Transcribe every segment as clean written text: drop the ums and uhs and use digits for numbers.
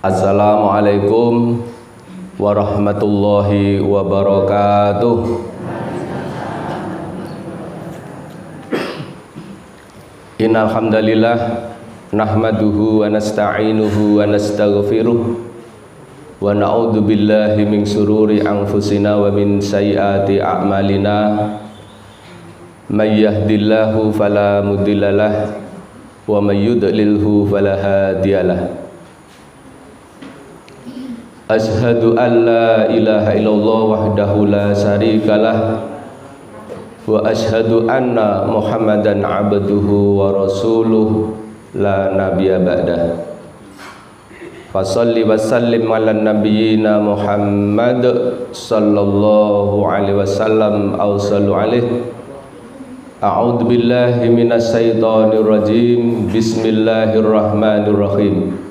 Assalamualaikum warahmatullahi wabarakatuh. Innal hamdalillah nahmaduhu wa nasta'inuhu wa nastaghfiruh wa na'udzu billahi min shururi anfusina wa min sayyiati a'malina. May yahdihillahu fala mudhillalah wa may yudlilhu fala hadiyalah. Ashhadu an la ilaha illallah wahdahu la syarikalah wa ashhadu anna Muhammadan abduhu wa rasuluh la nabiyya ba'dah. Fasalli wa sallim ala nabiyyina Muhammad sallallahu alaihi wasallam aw sallu alaihi. A'udzu billahi minasy syaithanir rajim. Bismillahirrahmanirrahim.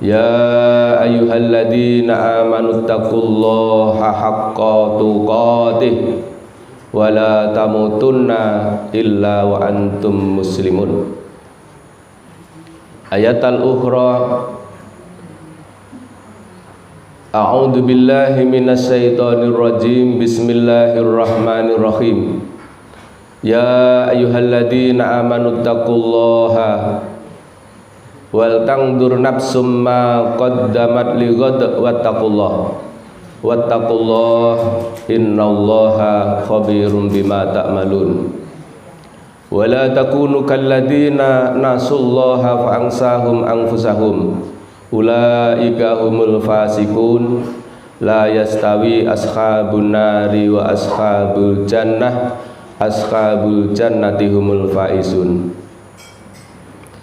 Ya ayyuhalladzina amanu taqullaha haqqa tuqatih wa la tamutunna illa wa antum muslimun. Ayat al-ukhra. A'udzu billahi minasy syaithanir rajim. Bismillahirrahmanirrahim. Ya ayyuhalladzina amanu taqullaha wal tangdur nafsum ma qaddamat lighad wattaqullah innallaha khabirum bima ta'malun. Wa la takunu kalladzina nasullaha fa ansahum anfusahum ulaika humul fasiqun. La yastawi ashabun nari wa ashabul jannati humul faizun.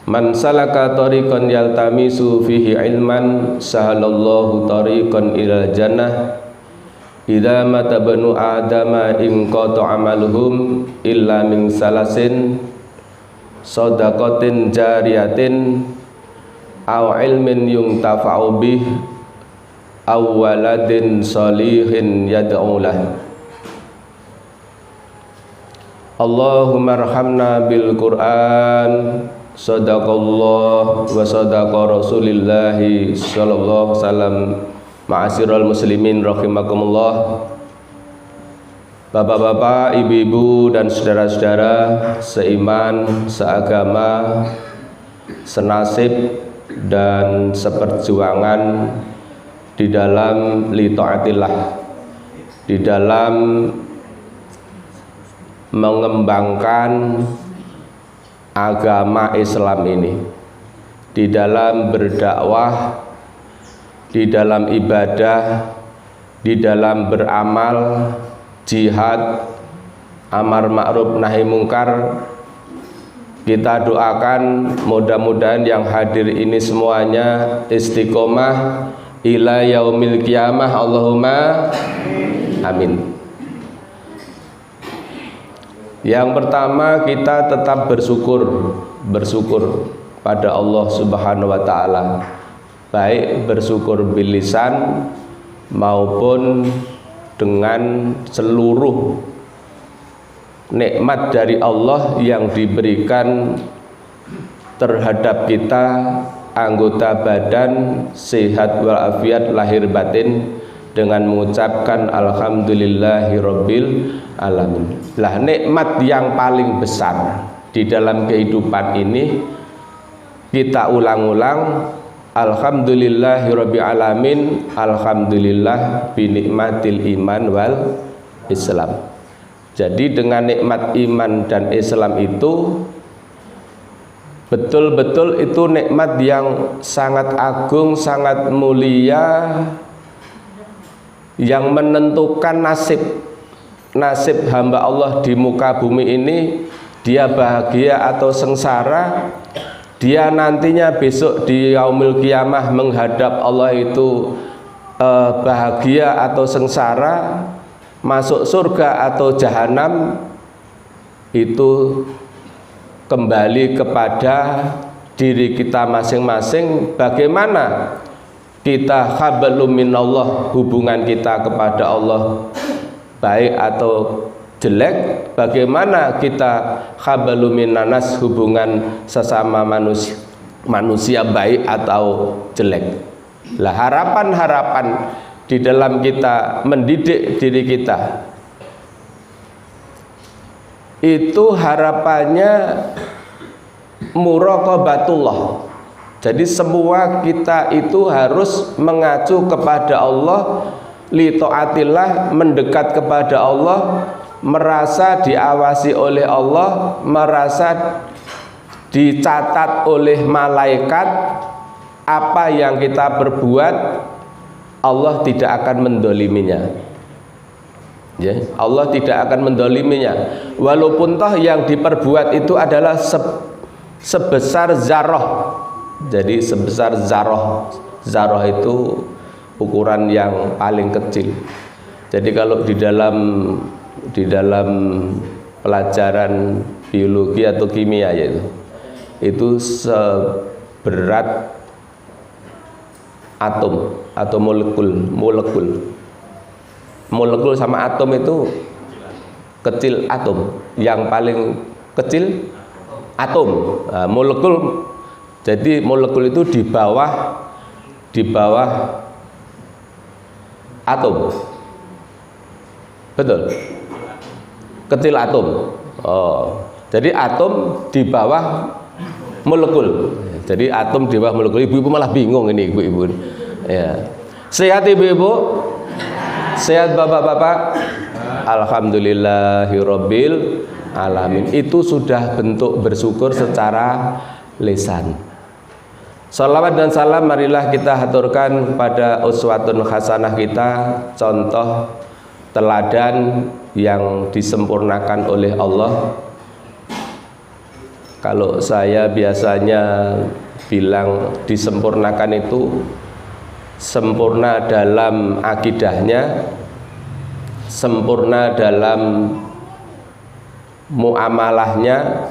Man salaka tariqan yaltamisu fihi ilman sahalallahu tariqan ilal jannah. Idza mata banu adama in qata amaluhum illa min salasin shadaqatin jariyatin aw ilmin yuntafa'u bih aw waladin shalihin yad'u lah. Allahumma arhamna bil Qur'an. Sadaqallah wa sadaqa Rasulillahi sallallahu alaihi wasallam. Ma'asyiral muslimin rahimakumullah. Bapak-bapak, ibu-ibu dan saudara-saudara seiman, seagama, senasib dan seperjuangan di dalam li taatillah, di dalam mengembangkan agama Islam ini, di dalam berdakwah, di dalam ibadah, di dalam beramal, jihad, amar ma'ruf nahi mungkar. Kita doakan mudah-mudahan yang hadir ini semuanya istiqomah ila yaumil qiyamah. Allahumma amin. Yang pertama, kita tetap bersyukur pada Allah Subhanahu wa taala, baik bersyukur bil lisan maupun dengan seluruh nikmat dari Allah yang diberikan terhadap kita, anggota badan sehat walafiat lahir batin, dengan mengucapkan alhamdulillahirabbil alamin. Lah, nikmat yang paling besar di dalam kehidupan ini kita ulang-ulang, alhamdulillahirabbil alamin, alhamdulillah bi nikmatil iman wal Islam. Jadi dengan nikmat iman dan Islam itu betul-betul itu nikmat yang sangat agung, sangat mulia, yang menentukan nasib hamba Allah di muka bumi ini. Dia bahagia atau sengsara, dia nantinya besok di yaumil qiyamah menghadap Allah itu bahagia atau sengsara, masuk surga atau jahanam, itu kembali kepada diri kita masing-masing. Bagaimana kita hablum minallah, hubungan kita kepada Allah baik atau jelek, bagaimana kita hablum minanas, hubungan sesama manusia baik atau jelek. Lah harapan-harapan di dalam kita mendidik diri kita itu harapannya muraqabatullah. Jadi semua kita itu harus mengacu kepada Allah, li taatillah, mendekat kepada Allah, merasa diawasi oleh Allah, merasa dicatat oleh malaikat. Apa yang kita perbuat Allah tidak akan mendoliminya, ya, Allah tidak akan mendoliminya. Walaupun toh yang diperbuat itu adalah sebesar zarah. Jadi sebesar zarah. Zarah itu ukuran yang paling kecil. Jadi kalau di dalam pelajaran biologi atau kimia itu seberat atom atau molekul sama atom itu kecil atom, yang paling kecil atom. Nah, molekul, jadi molekul itu di bawah atom, betul, kecil atom. Oh, jadi atom di bawah molekul. Jadi atom di bawah molekul. Ibu-ibu malah bingung ini, ibu-ibu. Ya. Sehat ibu-ibu? Sehat bapak-bapak? Alhamdulillahirabbil alamin. Itu sudah bentuk bersyukur secara lisan. Salawat dan salam marilah kita haturkan kepada uswatun hasanah kita, contoh teladan yang disempurnakan oleh Allah. Kalau saya biasanya bilang disempurnakan itu sempurna dalam akidahnya, sempurna dalam muamalahnya,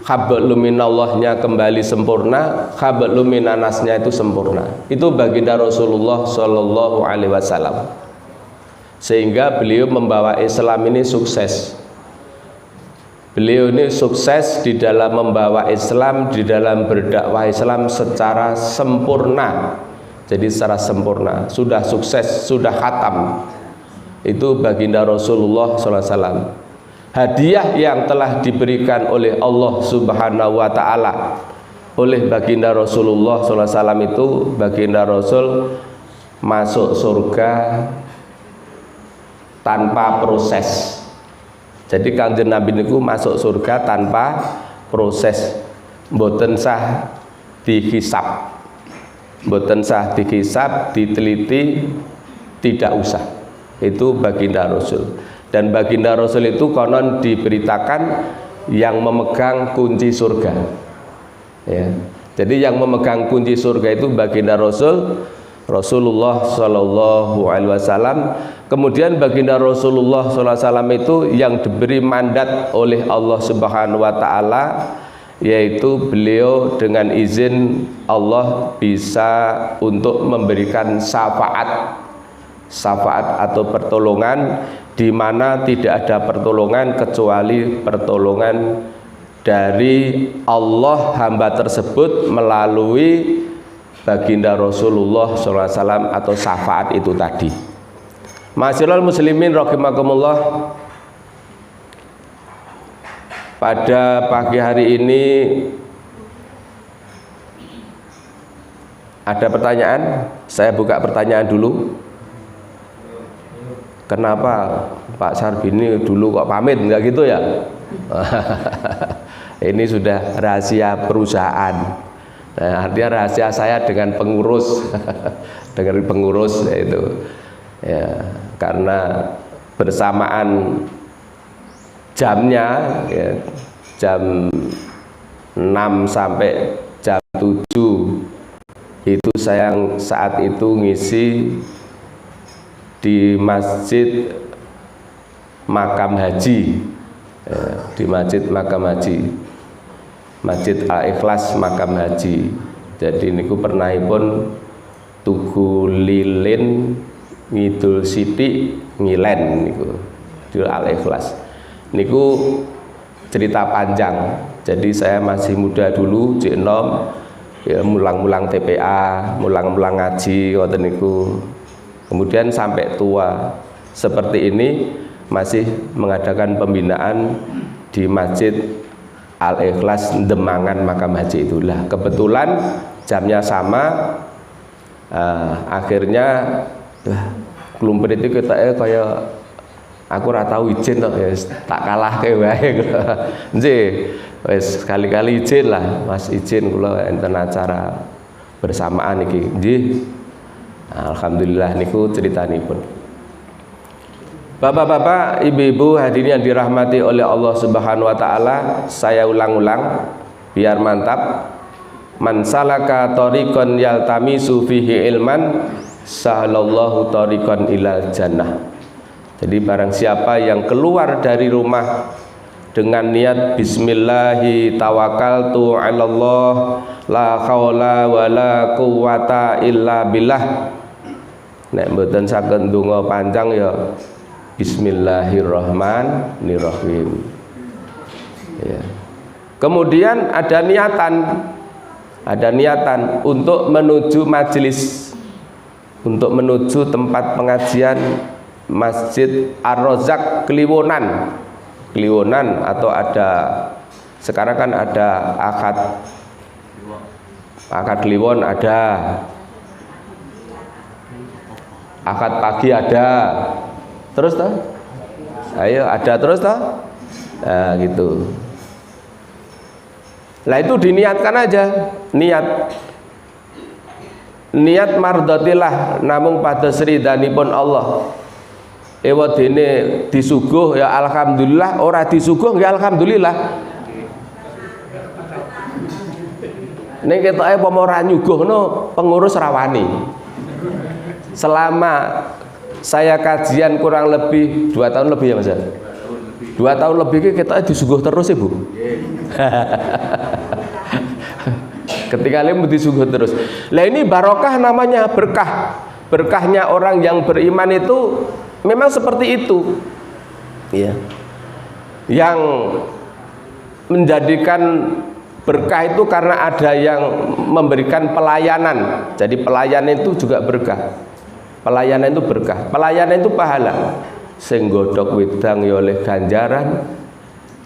hablum minallahnya kembali sempurna, hablum minannasnya itu sempurna. Itu baginda Rasulullah Shallallahu Alaihi Wasallam. Sehingga beliau membawa Islam ini sukses. Beliau ini sukses di dalam membawa Islam, di dalam berdakwah Islam secara sempurna. Jadi secara sempurna, sudah sukses, sudah khatam. Itu baginda Rasulullah SAW. Hadiah yang telah diberikan oleh Allah Subhanahu Wa Taala oleh baginda Rasulullah SAW itu, baginda Rasul masuk surga tanpa proses. Jadi Kanjeng Nabi niku masuk surga tanpa proses, mboten sah dihisab, mboten sah dihisab, diteliti, tidak usah. Itu baginda Rasul. Dan baginda Rasul itu konon diberitakan yang memegang kunci surga. Ya. Jadi yang memegang kunci surga itu baginda Rasulullah Shallallahu Alaihi Wasallam. Kemudian baginda Rasulullah SAW itu yang diberi mandat oleh Allah Subhanahu Wa Taala, yaitu beliau dengan izin Allah bisa untuk memberikan syafaat atau pertolongan, di mana tidak ada pertolongan kecuali pertolongan dari Allah hamba tersebut melalui baginda Rasulullah SAW atau syafaat itu tadi. Ma'asyiral muslimin rahimakumullah, pada pagi hari ini ada pertanyaan. Saya buka pertanyaan dulu. Kenapa Pak Sarbini dulu kok pamit, enggak gitu ya? Ini sudah rahasia perusahaan. Nah, artinya rahasia saya dengan pengurus, dengan pengurus yaitu. Ya, karena bersamaan jamnya ya, jam 6 sampai jam 7 itu saya saat itu ngisi di Masjid Makam Haji ya, di Masjid Makam Haji, Masjid Al-Ikhlas Makam Haji. Jadi niku pernahipun tugu lilin ngidul siti ngilen niku di Al-Ikhlas niku cerita panjang. Jadi saya masih muda dulu, jek enom, ya mulang-mulang TPA, mulang-mulang ngaji ngoten niku. Kemudian sampai tua seperti ini masih mengadakan pembinaan di Masjid Al-Ikhlas Demangan Makam Haji itulah. Kebetulan jamnya sama, akhirnya kelumpur itu kita kayak aku ora tau izin tok ya tak kalahke wae. Nggih, wis sekali-kali izin lah, Mas izin kula enten acara bersamaan iki. Nggih. Alhamdulillah niku ceritanipun. Bapak-bapak, ibu-ibu hadirin yang dirahmati oleh Allah Subhanahu wa taala, saya ulang-ulang biar mantap. Man salaka tariqan yaltamisu fihi ilman sahalallahu tariqan ilal jannah. Jadi barang siapa yang keluar dari rumah dengan niat bismillahi tawakkaltu 'alallah la haula wala quwata illa billah, nek mboten saged ndonga panjang ya bismillahirrahmanirrahim. Ya. Kemudian ada niatan untuk menuju majelis, untuk menuju tempat pengajian Masjid Ar-Rozak Kliwonan atau ada sekarang kan ada akad Kliwon, ada akad pagi, ada terus toh, ayo ada terus toh, nah gitu. Lah itu diniatkan aja, niat mardotillah namung pada sridanipun Allah. Ewa dene disuguh ya alhamdulillah, ora disuguh ya alhamdulillah. Ning ketoke apa ora nyuguhno pengurus rawani. Selama saya kajian kurang lebih 2 tahun lebih ya Mas. 2 tahun lebih kita disuguh terus Ibu. Ketika lemu disuguh terus. Lah ini barokah namanya, berkah. Berkahnya orang yang beriman itu memang seperti itu. Ya. Yang menjadikan berkah itu karena ada yang memberikan pelayanan. Jadi pelayanan itu juga berkah. Pelayanan itu berkah. Pelayanan itu pahala. Sing godhok wedang ya oleh ganjaran,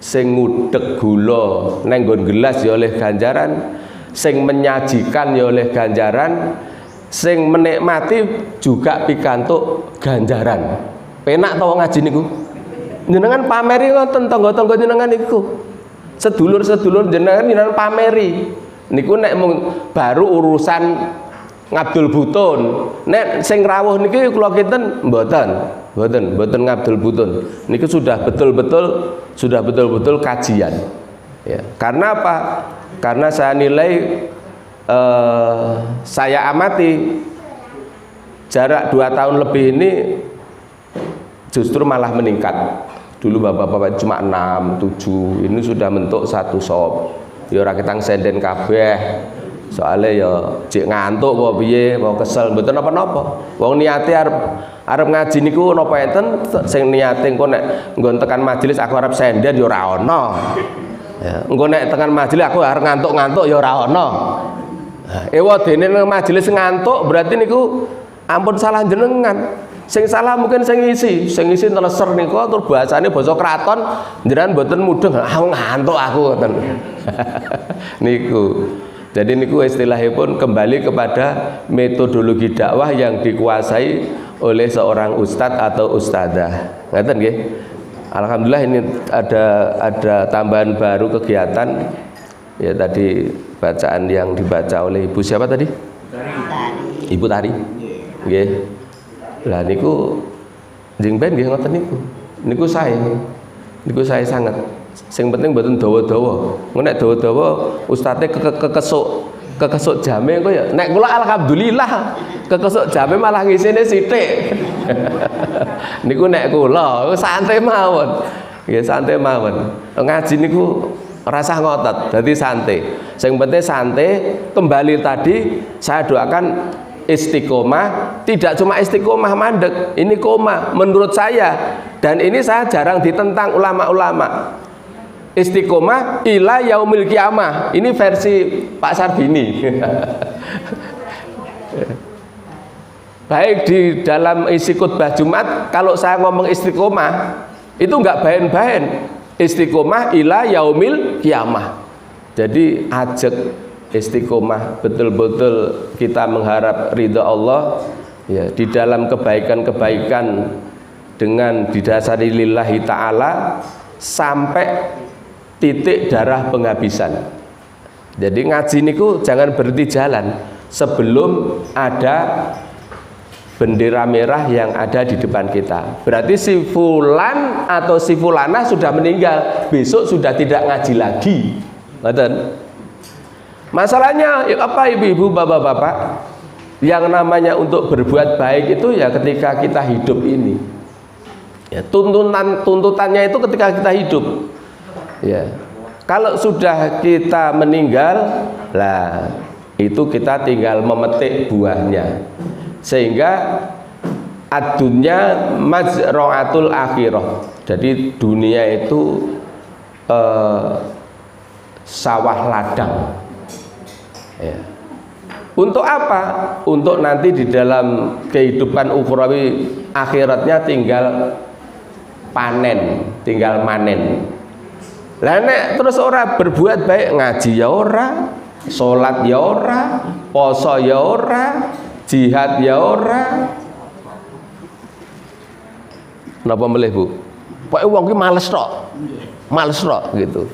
sing ngudhek gula nang nggon gelas ya oleh ganjaran, sing menyajikan ya oleh ganjaran, sing menikmati juga pikantuk ganjaran. Penak to ngaji niku. Jenengan pameri ngoten tangga-tangga jenengan niku. Sedulur-sedulur jenengan pameri. Niku nek baru urusan ngabdul butun. Nek sing rawuh niki kula kinten mboten ngabdul butun. Niki sudah betul-betul kajian. Ya. Karena apa? Karena saya nilai saya amati jarak 2 tahun lebih ini justru malah meningkat. Dulu bapak-bapak cuma 6, 7, ini sudah bentuk satu sop. Ya ora ketang senden kabeh. Soalnya ya cek ngantuk apa piye, mau kesel mboten napa-napa. Wong niate arep ngaji niku napa enten sing niate engko nek nggon tekan majelis aku arep senden ya ora ana. Ya, engko nek tekan majelis aku arep ngantuk-ngantuk ya ora ana. Ewa dene nang majelis ngantuk berarti niku ampun salah jenengan. Sing salah mungkin sing ngisi teleser niku tur bahasane basa kraton jenengan mboten mudeng. Aku ngantuk aku ngoten. Niku. Jadi niku istilahipun kembali kepada metodologi dakwah yang dikuasai oleh seorang ustadz atau ustadzah. Ngaten nggih. Alhamdulillah ini ada tambahan baru kegiatan. Ya tadi bacaan yang dibaca oleh Ibu siapa tadi? Tari. Ibu Tari. Nggih. Lah niku jeng ben nggih ngoten niku. Niku saya sangat. Sing penting mboten dawa-dawa. Nek dawa-dawa ustaze kekesuk jame engko ya. Nek kula alhamdulillah kekesuk jame malah ngisine sithik. Niku nek kula santai mawon. Nggih santai mawon. Ngaji niku rasah ngotot, dadi santai. Sing penting santai, kembali tadi saya doakan istiqomah, tidak cuma istiqomah mandek, ini koma menurut saya, dan ini saya jarang ditentang ulama-ulama. istiqomah ila yaumil qiyamah. Ini versi Pak Sarbini. Baik di dalam isi khutbah Jumat, kalau saya ngomong istiqomah itu enggak bahen-bahen. Istiqomah ila yaumil qiyamah. Jadi ajak istiqomah, betul-betul kita mengharap ridha Allah ya, di dalam kebaikan-kebaikan dengan didasari lillahi ta'ala sampai titik darah penghabisan. Jadi ngaji niku jangan berhenti jalan sebelum ada bendera merah yang ada di depan kita. Berarti si fulan atau si fulana sudah meninggal, besok sudah tidak ngaji lagi. Betul. Masalahnya apa ibu-ibu, bapak-bapak? Yang namanya untuk berbuat baik itu ya ketika kita hidup ini. Ya, tuntutannya itu ketika kita hidup. Ya. Kalau sudah kita meninggal, lah itu kita tinggal memetik buahnya. Sehingga ad-dunya mazra'atul akhirah. Jadi dunia itu sawah ladang ya. Untuk apa? Untuk nanti di dalam kehidupan ukhrawi akhiratnya tinggal panen, tinggal manen. Lah nek terus ora berbuat baik, ngaji ya ora, salat ya ora, poso ya ora, jihad ya ora. Napa melih, Bu? Pokoke wong ki males tok. Males tok gitu.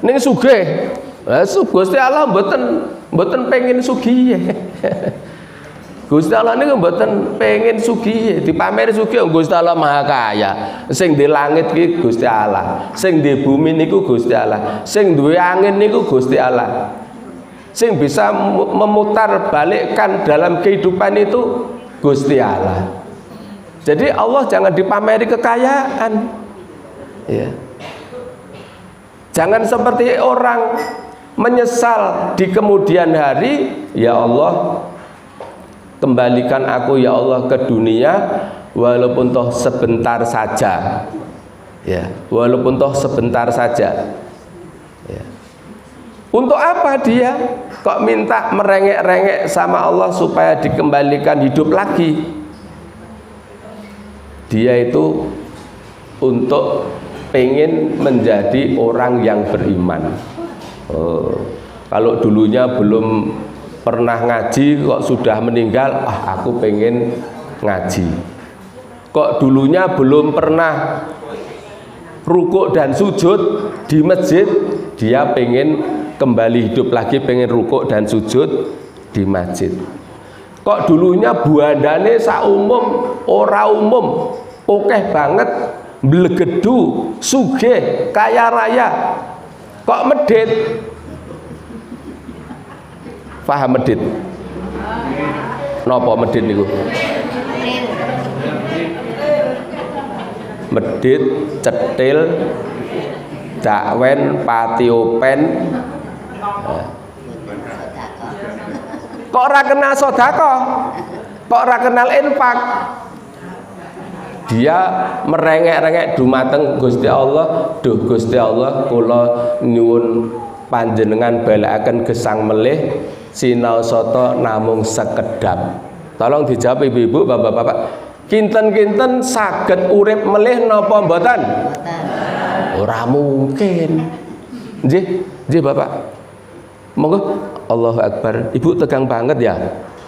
Ning sugih. Lah Gusti Allah mboten pengen sugih. Gusti Allah niku mboten pengen sugih, dipameri sugih Gusti Allah Maha Kaya. Sing di langit ki Gusti Allah, sing di bumi niku Gusti Allah, sing duwe angin niku Gusti Allah. Sing bisa memutar balikkan dalam kehidupan itu Gusti Allah. Jadi Allah jangan dipameri kekayaan. Ya. Jangan seperti orang menyesal di kemudian hari, ya Allah kembalikan aku ya Allah ke dunia walaupun toh sebentar saja. Ya, walaupun toh sebentar saja. Ya. Untuk apa dia kok minta merengek-rengek sama Allah supaya dikembalikan hidup lagi? Dia itu untuk pengen menjadi orang yang beriman. Kalau dulunya belum pernah ngaji kok sudah meninggal, aku pengen ngaji. Kok dulunya belum pernah rukuk dan sujud di masjid, dia pengen kembali hidup lagi, pengen rukuk dan sujud di masjid. Kok dulunya buandane sak umum, ora umum, okeh banget, blegedu, sugih, kaya raya, kok medit? Paham medit? Napa medit niku? Medit, cetil, dakwen, patiopen. Kok ora kenal sedekah? Kok ora kenal infak? Dia merengek-rengek dumateng Gusti Allah. Duh Gusti Allah, kula nyuwun panjenengan balekaken gesang melih sinau soto namung sekedap. Tolong dijawab ibu-ibu, bapak-bapak. Kinten-kinten saged urip melih napa mboten? Ora mungkin. Nggih, Bapak. Monggo. Allahu Akbar. Ibu tegang banget ya.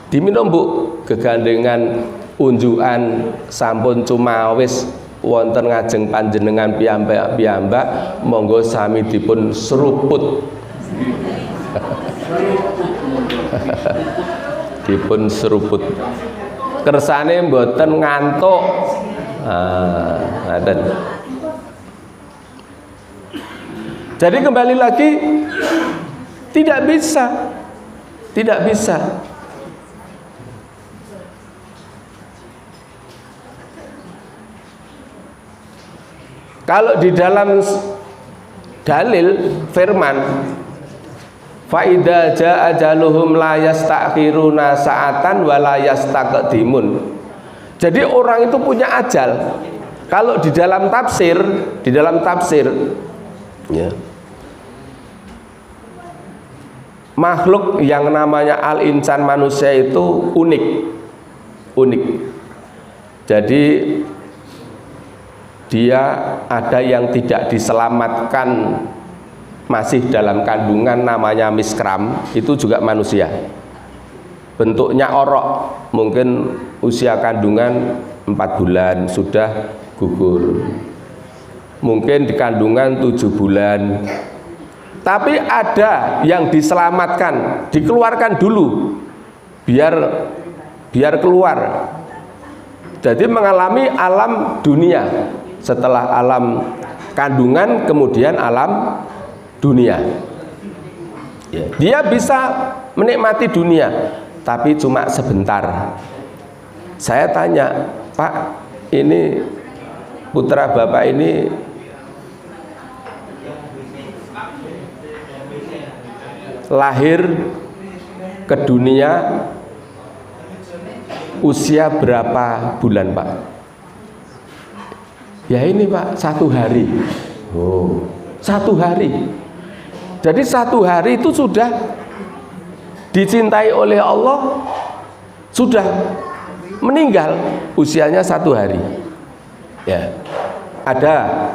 Diminum, Bu. Kegandengan unjukan sampun cumawis wonten ngajeng panjenengan piyambak, monggo sami dipun seruput. Dipun seruput. Kersane mboten ngantuk. Ngaten. Jadi kembali lagi, tidak bisa. Kalau di dalam dalil firman, fa idza jaa ajaluhum la yastakhiruna sa'atan wa la yastaqdimun. Jadi orang itu punya ajal. Kalau di dalam tafsir Ya. Makhluk yang namanya al-insan manusia itu unik. Jadi dia ada yang tidak diselamatkan masih dalam kandungan, namanya miskram, itu juga manusia. Bentuknya orok, mungkin usia kandungan 4 bulan sudah gugur. Mungkin di kandungan 7 bulan. Tapi ada yang diselamatkan, dikeluarkan dulu biar keluar. Jadi mengalami alam dunia. Setelah alam kandungan kemudian alam dunia. Dia bisa menikmati dunia, tapi cuma sebentar. Saya tanya, Pak, ini putra Bapak ini lahir ke dunia usia berapa bulan, Pak? Ya ini, Pak, 1 hari. Oh, 1 hari. Jadi 1 hari itu sudah dicintai oleh Allah, sudah meninggal usianya 1 hari. Ya, ada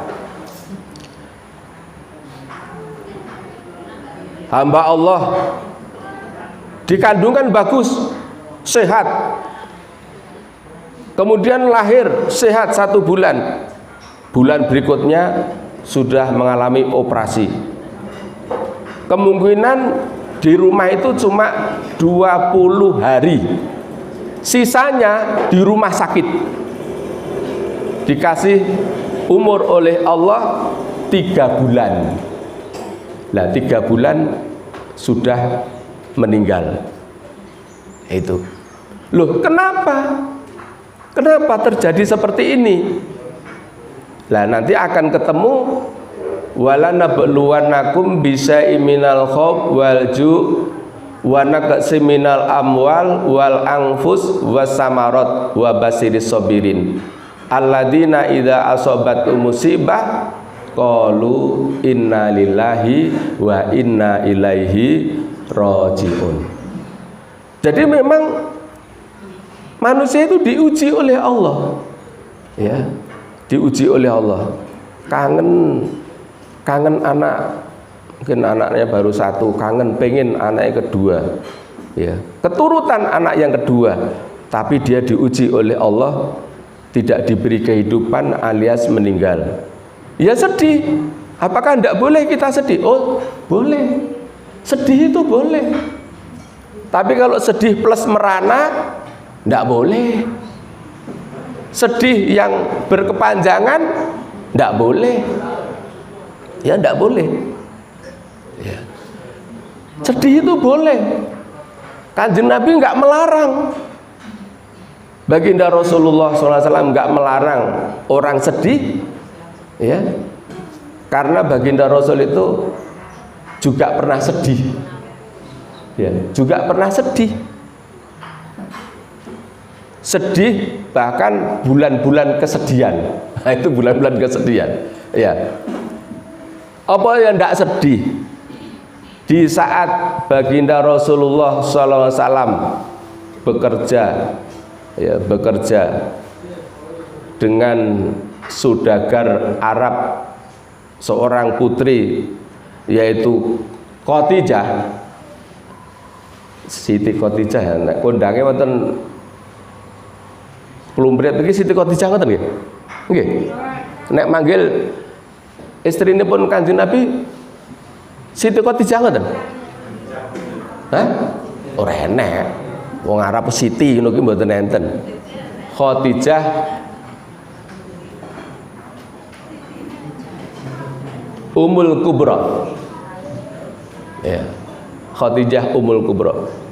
hamba Allah dikandungan bagus, sehat, kemudian lahir sehat 1 bulan. Bulan berikutnya sudah mengalami operasi. Kemungkinan di rumah itu cuma 20 hari, sisanya di rumah sakit. Dikasih umur oleh Allah 3 bulan. Nah, 3 bulan sudah meninggal. Itu. Loh, kenapa? Kenapa terjadi seperti ini? Nah, nanti akan ketemu wala nabluwannakum bisyai'im minal khauf wal ju' wa naqsi minal amwal wal anfus wasamarat wa basiris sabirin alladzina idza asabatum musibah qalu inna lillahi wa inna ilaihi rajiun. Jadi memang manusia itu diuji oleh Allah, ya, diuji oleh Allah. Kangen anak, mungkin anaknya baru 1, kangen pengen anaknya kedua, ya, keturutan anak yang kedua, tapi dia diuji oleh Allah, tidak diberi kehidupan alias meninggal. Ya sedih. Apakah tidak boleh kita sedih? Oh boleh, sedih itu boleh. Tapi kalau sedih plus merana, tidak boleh. Sedih yang berkepanjangan, tidak boleh. Ya tidak boleh. Ya. Sedih itu boleh. Kanjeng Nabi nggak melarang. Baginda Rasulullah SAW nggak melarang orang sedih, ya, karena baginda Rasul itu juga pernah sedih, ya, juga pernah sedih, bahkan bulan-bulan kesedihan. Nah, itu bulan-bulan kesedihan, ya. Apa yang tidak sedih di saat baginda Rasulullah SAW bekerja, ya, bekerja dengan saudagar Arab, seorang putri yaitu Khadijah, Siti Khadijah, ya, nek kondangnya wonten Plumpret iki Siti Khadijah ngoten nggih. Nggih. Nek manggil istrine pun Kanjeng Nabi Siti Khadijah ngoten. Hah? Ora enek. Wong Arab Siti ngono ki mboten enten. Khadijah Ummul Kubra. Ya. Khadijah Ummul Kubra.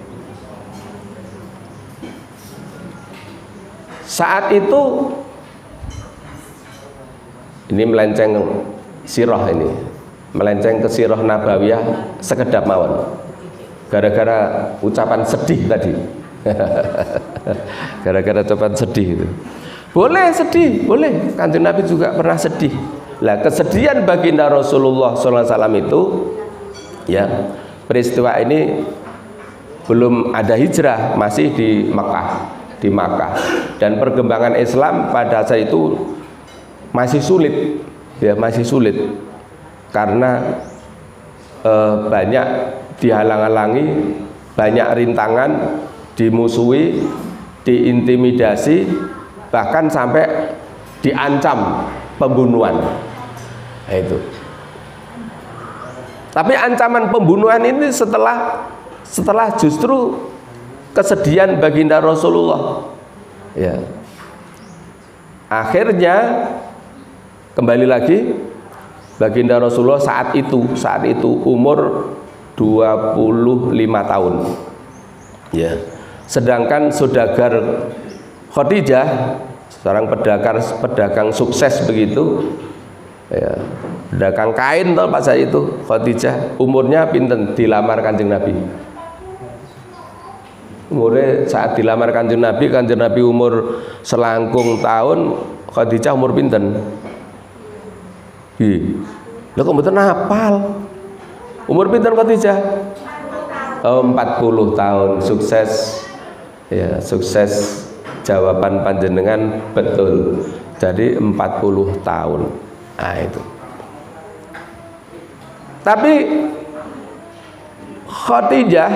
Saat itu ini melenceng sirah, ini melenceng ke sirah Nabawiyah sekedap mawon. Gara-gara ucapan sedih tadi. Gara-gara ucapan sedih itu. Boleh sedih, boleh. Kanjeng Nabi juga pernah sedih. Lah kesedihan baginda Rasulullah SAW itu, ya, peristiwa ini belum ada hijrah, masih di Makkah, dan perkembangan Islam pada saat itu masih sulit, ya, masih sulit karena banyak dihalang-halangi, banyak rintangan, dimusuhi, diintimidasi, bahkan sampai diancam pembunuhan. Nah, itu. Tapi ancaman pembunuhan ini setelah justru kesedihan baginda Rasulullah. Ya. Akhirnya kembali lagi baginda Rasulullah saat itu umur 25 tahun. Ya. Sedangkan saudagar Khadijah, seorang pedagang sukses begitu, ya, pedagang kain toh pas itu Khadijah, umurnya pinten dilamar Kanjeng Nabi. Umurnya saat dilamar Kanjeng Nabi umur selangkung tahun, Khadijah umur pinten? Lha kok mboten hafal? Umur pinten Khadijah? 40 tahun. Sukses. Ya, sukses jawaban panjenengan betul. Jadi 40 tahun. Nah, itu. Tapi Khadijah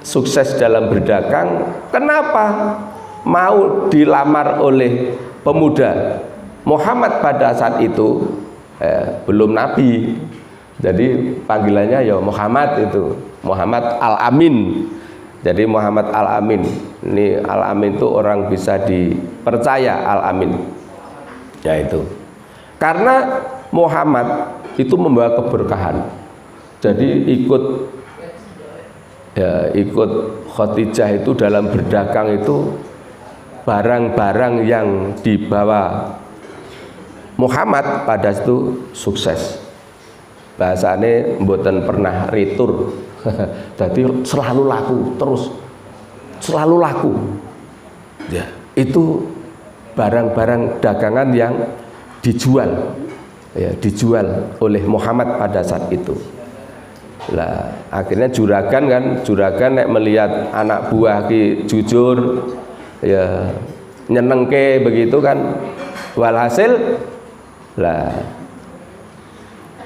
sukses dalam berdagang, kenapa mau dilamar oleh pemuda Muhammad pada saat itu? Belum nabi, jadi panggilannya ya Muhammad, itu Muhammad Al-Amin. Jadi Muhammad Al-Amin, ini Al-Amin itu orang bisa dipercaya, Al-Amin, ya itu karena Muhammad itu membawa keberkahan. Jadi ikut Khadijah itu dalam berdagang itu, barang-barang yang dibawa Muhammad pada itu sukses. Bahasane mboten pernah retur. Jadi selalu laku, terus selalu laku. Ya, itu barang-barang dagangan yang dijual, ya, dijual oleh Muhammad pada saat itu. Lah akhirnya juragan nek melihat anak buah ki jujur, ya, nyenengke begitu kan, walhasil lah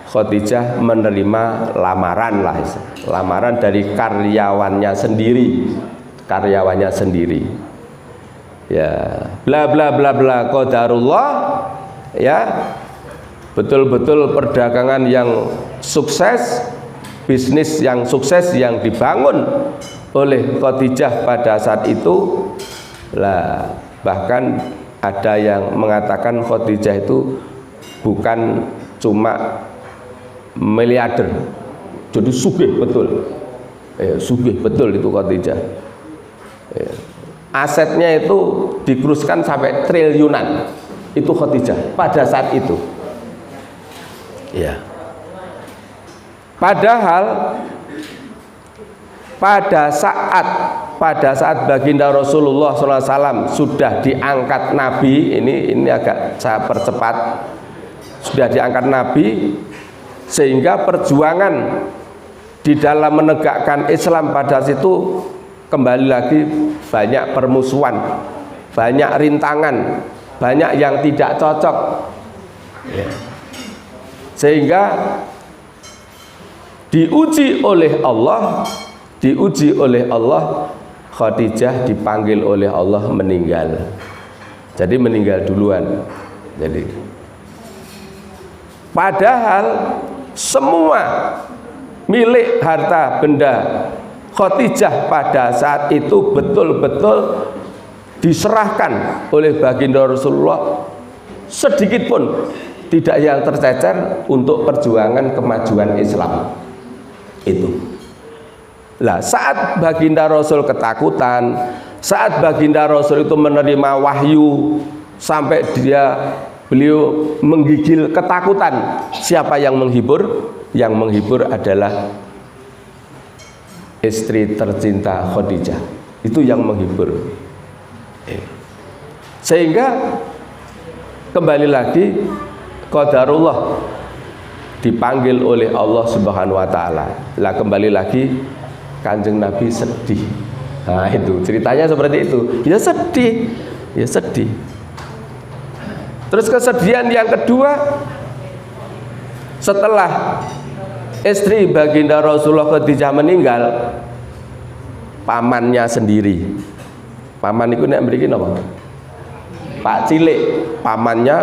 Khadijah menerima lamaran dari karyawannya sendiri, ya, bla bla bla bla qadarullah, ya, betul-betul perdagangan yang sukses, bisnis yang sukses yang dibangun oleh Khadijah pada saat itu. Lah bahkan ada yang mengatakan Khadijah itu bukan cuma miliarder, jadi sugih betul, sugih betul itu Khadijah. Asetnya itu dikeruskan sampai triliunan, itu Khadijah pada saat itu. Ya. Padahal pada saat baginda Rasulullah SAW sudah diangkat Nabi, ini agak saya percepat, sudah diangkat Nabi, sehingga perjuangan di dalam menegakkan Islam pada situ kembali lagi banyak permusuhan, banyak rintangan, banyak yang tidak cocok, ya. Sehingga diuji oleh Allah, Khadijah dipanggil oleh Allah meninggal. Jadi meninggal duluan. Jadi padahal semua milik harta benda Khadijah pada saat itu betul-betul diserahkan oleh baginda Rasulullah, sedikit pun tidak yang tercecer untuk perjuangan kemajuan Islam itu. Lah saat baginda Rasul ketakutan, saat baginda Rasul itu menerima wahyu sampai beliau menggigil ketakutan, siapa yang menghibur? Yang menghibur adalah istri tercinta Khadijah, itu yang menghibur. Sehingga kembali lagi qadarullah, dipanggil oleh Allah Subhanahu wa taala. Lah kembali lagi Kanjeng Nabi sedih. Nah, itu ceritanya seperti itu. Ya sedih. Ya sedih. Terus kesedihan yang kedua, setelah istri baginda Rasulullah Khadijah meninggal, pamannya sendiri. Paman itu nek mriki napa? Pak cilik, pamannya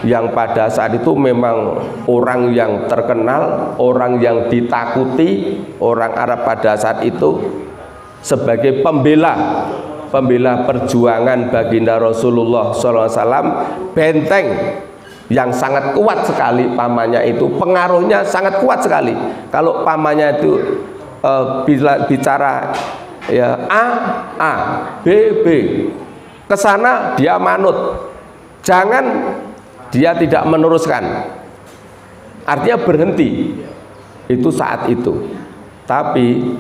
yang pada saat itu memang orang yang terkenal, orang yang ditakuti orang Arab pada saat itu, sebagai pembela perjuangan baginda Rasulullah SAW, benteng yang sangat kuat sekali. Pamannya itu pengaruhnya sangat kuat sekali. Kalau pamannya itu bicara ya A, B, ke sana dia manut, jangan dia tidak meneruskan, artinya berhenti. Itu saat itu. Tapi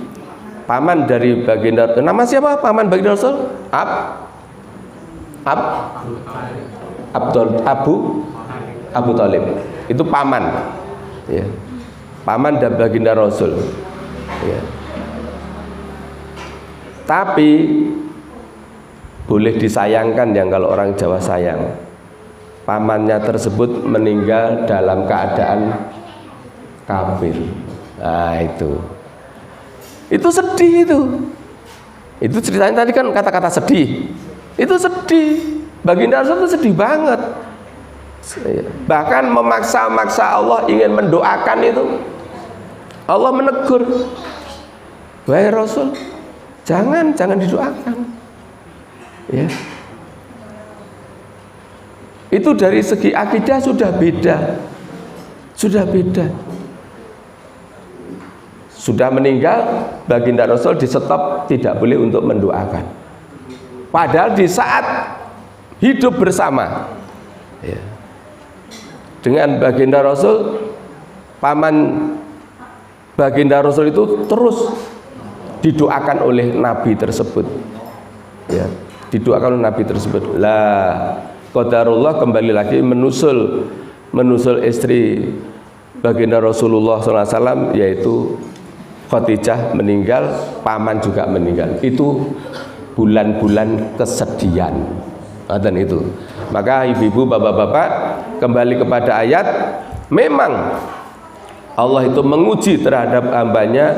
paman dari baginda, nama siapa paman baginda Rasul? Abu Thalib. Itu paman, ya. Paman dan baginda Rasul, ya. Tapi boleh disayangkan yang kalau orang Jawa sayang, pamannya tersebut meninggal dalam keadaan kafir. Nah itu sedih itu. Itu ceritanya tadi kan kata-kata sedih. Itu sedih. Baginda Rasul itu sedih banget. Bahkan memaksa-maksa Allah ingin mendoakan itu. Allah menegur, wahai Rasul, jangan didoakan. Ya. Itu dari segi akidah sudah beda. Sudah meninggal, baginda Rasul di stop, tidak boleh untuk mendoakan. Padahal di saat hidup bersama, ya, dengan baginda Rasul, paman baginda Rasul itu terus didoakan oleh Nabi tersebut, ya, didoakan oleh Nabi tersebut. Lah qadarullah kembali lagi menusul istri baginda Rasulullah SAW, yaitu Khadijah meninggal, paman juga meninggal. Itu bulan-bulan kesedihan. Dan itu, maka ibu-ibu, bapak-bapak, kembali kepada ayat. Memang Allah itu menguji terhadap hambanya.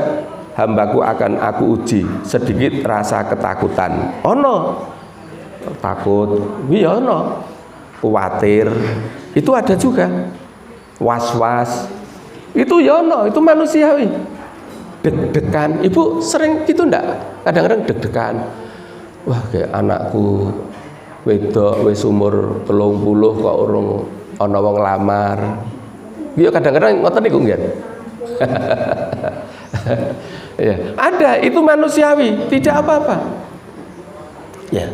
Hambaku akan aku uji sedikit rasa ketakutan. Ono takut, iya ono. Khawatir, itu ada juga. Was-was, itu ya ono, itu manusiawi. Deg-degan, ibu sering gitu ndak? Kadang-kadang deg-degan. Wah, kayak anakku wedok wis umur 30 kok urung ana wong lamar. Iya kadang-kadang ngoten niku nggih. Ya, ada, itu manusiawi, tidak apa-apa. Ya.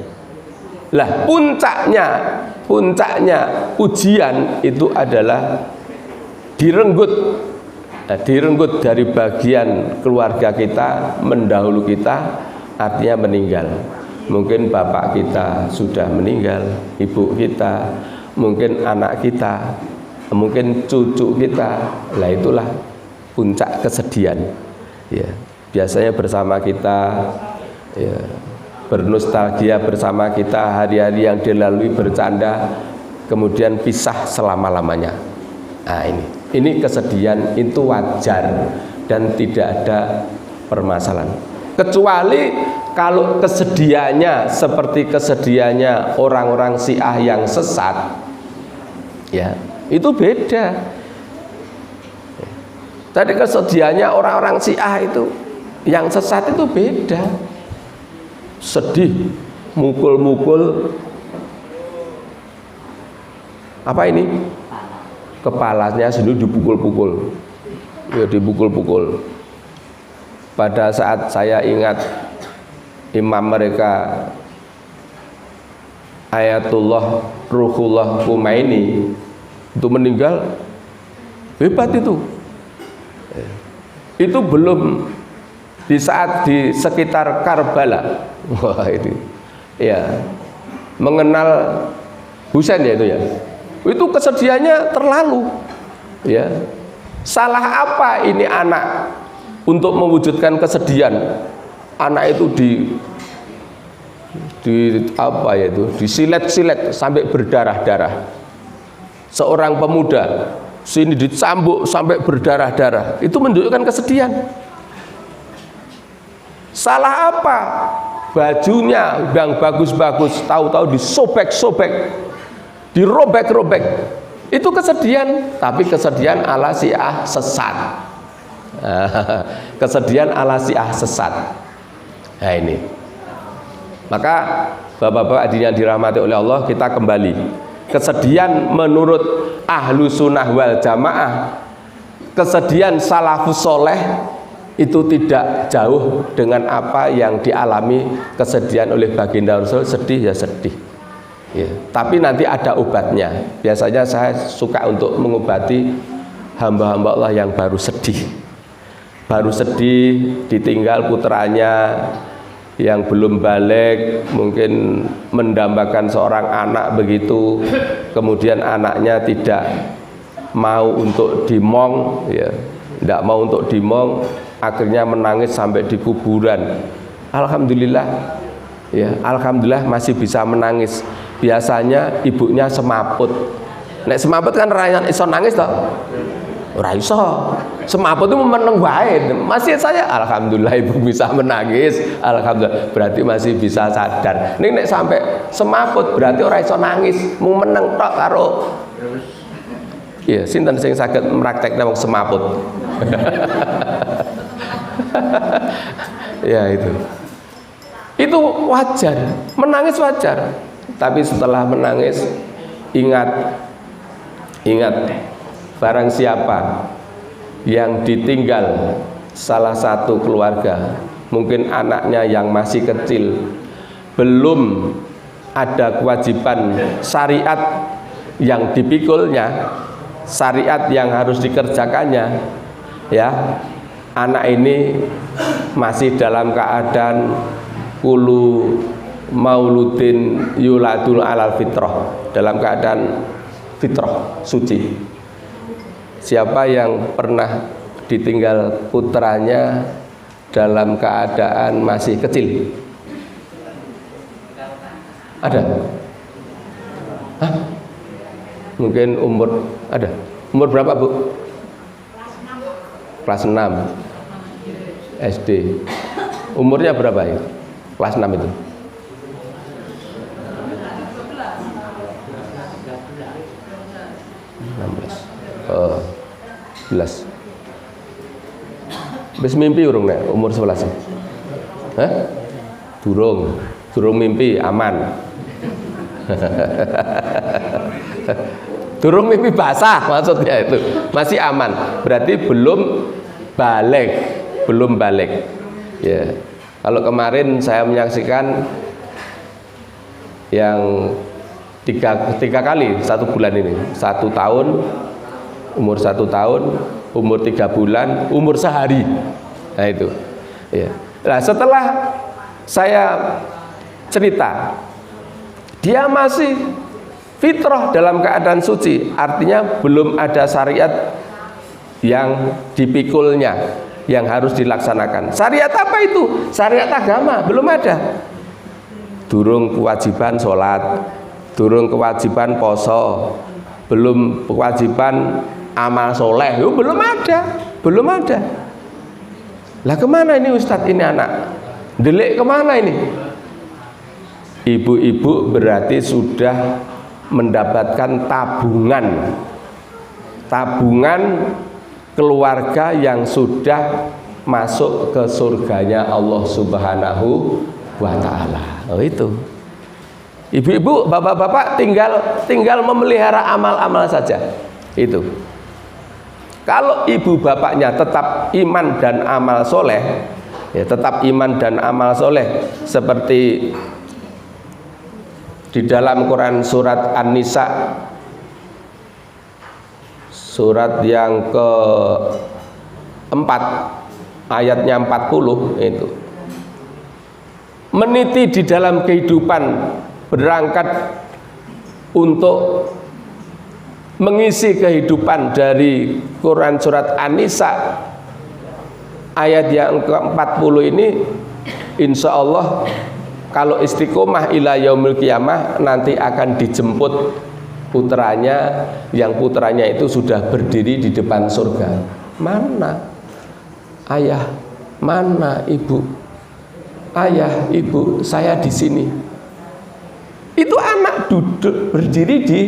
Lah puncaknya ujian itu adalah direnggut. Nah, direnggut dari bagian keluarga kita, mendahulu kita, artinya meninggal. Mungkin bapak kita sudah meninggal, ibu kita, mungkin anak kita, mungkin cucu kita. Lah itulah puncak kesedihan. Ya, biasanya bersama kita, ya, bernostalgia bersama kita, hari-hari yang dilalui bercanda, kemudian pisah selama-lamanya. Nah ini kesedihan, itu wajar dan tidak ada permasalahan. Kecuali kalau kesedihannya seperti kesedihannya orang-orang Syiah yang sesat, ya itu beda. Tadi kesedihannya orang-orang Syiah itu yang sesat itu beda. Sedih, mukul-mukul, apa ini? Kepalanya sendiri dipukul-pukul, ya dipukul-pukul. Pada saat saya ingat imam mereka Ayatullah Ruhullah Khomeini itu meninggal, hebat itu. Itu belum di saat di sekitar Karbala. Wah ini, ya, mengenal Husain ya itu ya. Itu kesedihannya terlalu. Ya. Salah apa ini anak untuk mewujudkan kesedihan? Anak itu disilet-silet sampai berdarah-darah. Seorang pemuda sini dicambuk sampai berdarah-darah. Itu menunjukkan kesedihan. Salah apa? Bajunya yang bagus-bagus tahu-tahu disobek-sobek, dirobek-robek. Itu kesedihan, tapi kesedihan ala Syiah sesat. Kesedihan ala Syiah sesat. Nah ini. Maka Bapak-bapak hadirin yang dirahmati oleh Allah, kita kembali. Kesedihan menurut ahlu sunnah wal jamaah, kesedihan salafus soleh itu tidak jauh dengan apa yang dialami kesedihan oleh baginda Rasul. Sedih ya sedih ya, tapi nanti ada obatnya. Biasanya saya suka untuk mengobati hamba-hamba Allah yang baru sedih ditinggal putranya yang belum balik, mungkin mendambakan seorang anak begitu, kemudian anaknya tidak mau untuk dimong ya, tidak mau untuk dimong, akhirnya menangis sampai di kuburan. Alhamdulillah ya, alhamdulillah masih bisa menangis. Biasanya ibunya semaput. Nek semaput kan rakyat iso nangis toh? Ora iso. Semaput itu meneng wae. Masih saya alhamdulillah ibu bisa menangis. Alhamdulillah berarti masih bisa sadar. Nek sampai semaput berarti ora iso nangis, mung meneng tok karo. Iya, sinten sing saged mraktekne wong semaput. Ya itu. Itu wajar, menangis wajar. Tapi setelah menangis ingat barang siapa yang ditinggal salah satu keluarga, mungkin anaknya yang masih kecil, belum ada kewajiban syariat yang dipikulnya, syariat yang harus dikerjakannya, ya, anak ini masih dalam keadaan kulu mauludin yuladul alal fitrah, dalam keadaan fitrah suci. Siapa yang pernah ditinggal putranya dalam keadaan masih kecil? Ada? Hah? Mungkin umur ada? Umur berapa, Bu? Kelas 6 SD. Umurnya berapa ya? Kelas 6 itu? 11. Wis mimpi urung nek umur 11. Hah? Durung mimpi, aman. Durung mimpi basah maksudnya itu. Masih aman. Berarti belum balik. Ya. Kalau kemarin saya menyaksikan yang tiga kali 1 bulan ini, 1 tahun, umur 1 tahun, umur 3 bulan, umur sehari. Nah itu ya. Nah setelah saya cerita dia masih fitrah dalam keadaan suci, artinya belum ada syariat yang dipikulnya, yang harus dilaksanakan. Syariat apa itu? Syariat agama belum ada. Durung kewajiban sholat, durung kewajiban poso, belum kewajiban amal soleh, itu belum ada. Lah kemana ini Ustadz ini anak? Delik kemana ini? Ibu-ibu berarti sudah mendapatkan tabungan keluarga yang sudah masuk ke surganya Allah Subhanahu wa ta'ala. Oh itu. Ibu-ibu, bapak-bapak tinggal memelihara amal-amal saja. Itu. Kalau ibu bapaknya tetap iman dan amal soleh, ya tetap iman dan amal soleh, seperti di dalam Quran surat An-Nisa surat yang ke-4 ayatnya 40 itu. Meniti di dalam kehidupan, berangkat untuk mengisi kehidupan dari Quran surat An-Nisa ayat yang ke-40 ini, insya Allah kalau istiqomah ila yaumil qiyamah nanti akan dijemput putranya, yang putranya itu sudah berdiri di depan surga. Mana ayah, mana ibu? Ayah, ibu, saya di sini. Itu anak duduk berdiri di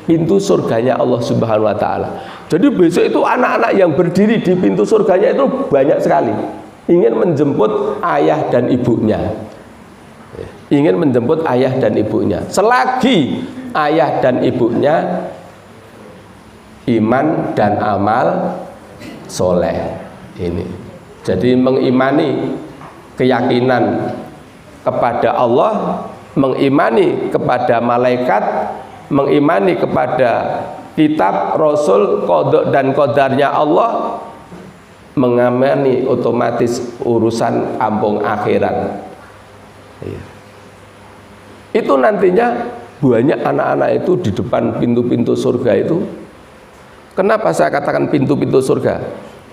pintu surganya Allah Subhanahu wa taala. Jadi besok itu anak-anak yang berdiri di pintu surganya itu banyak sekali, ingin menjemput ayah dan ibunya. Ingin menjemput ayah dan ibunya. Selagi ayah dan ibunya iman dan amal soleh ini. Jadi mengimani keyakinan kepada Allah, mengimani kepada malaikat, mengimani kepada kitab, rasul, qada dan qadarnya Allah, mengamani otomatis urusan kampung akhirat. Itu nantinya banyak anak-anak itu di depan pintu-pintu surga itu. Kenapa saya katakan pintu-pintu surga?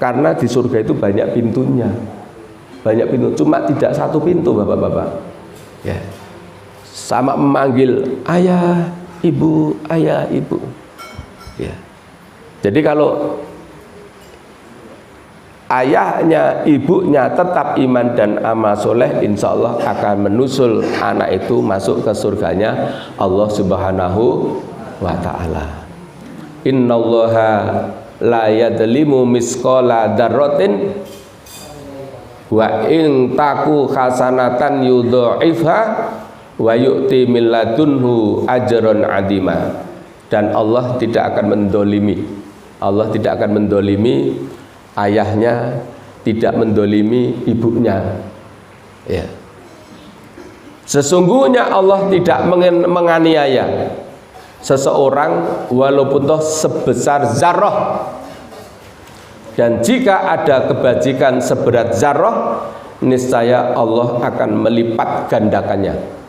Karena di surga itu banyak pintunya, banyak pintu, cuma tidak satu pintu, bapak-bapak. Ya, sama memanggil ayah, ibu, ayah, ibu. Ya, jadi kalau ayahnya, ibunya tetap iman dan amal soleh, insya Allah akan menusul anak itu masuk ke surganya Allah Subhanahu wa ta'ala. Innallaha la yadlimu misqala dzarratin wa in taku hasanatan yudha'ifha wa yu'ti min ladunhu ajran 'azima. Dan Allah tidak akan mendolimi, Allah tidak akan mendolimi ayahnya, tidak mendolimi ibunya. Ya. Sesungguhnya Allah tidak menganiaya seseorang walaupun toh sebesar zarrah. Dan jika ada kebajikan seberat zarrah, niscaya Allah akan melipat gandakannya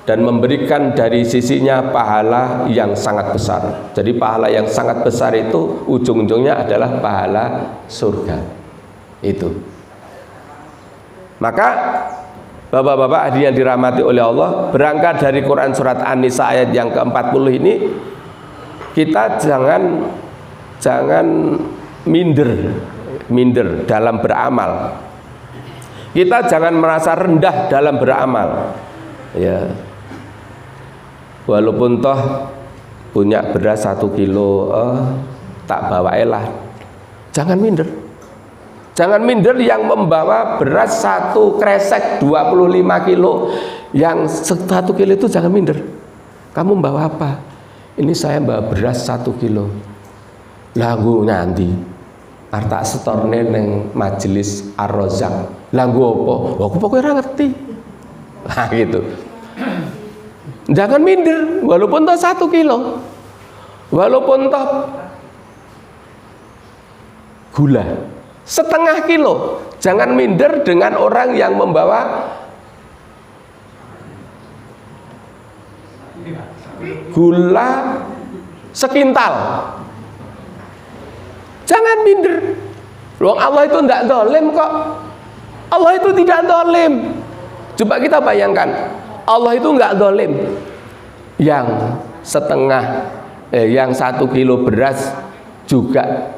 dan memberikan dari sisinya pahala yang sangat besar. Jadi pahala yang sangat besar itu ujung-ujungnya adalah pahala surga. Itu. Maka bapak-bapak hadirin yang dirahmati oleh Allah, berangkat dari Quran surat An-Nisa ayat yang ke-40 ini, kita jangan minder dalam beramal. Kita jangan merasa rendah dalam beramal. Ya. Walaupun toh punya beras 1 kilo, tak bawaelah. Jangan minder. Jangan minder yang membawa beras 1 kresek 25 kilo. Yang 1 kilo itu jangan minder. Kamu membawa apa? Ini saya bawa beras 1 kilo. Lagu nanti artak setorne neng majelis Ar-Razak. Lagu apa? Aku pokoknya ngerti. Nah gitu. Jangan minder, walaupun toh 1 kilo, walaupun toh gula 1/2 kilo. Jangan minder dengan orang yang membawa gula sekintal. Jangan minder. Wong Allah itu tidak zalim kok. Allah itu tidak zalim. Coba kita bayangkan, Allah itu enggak zalim. Yang yang 1 kilo beras juga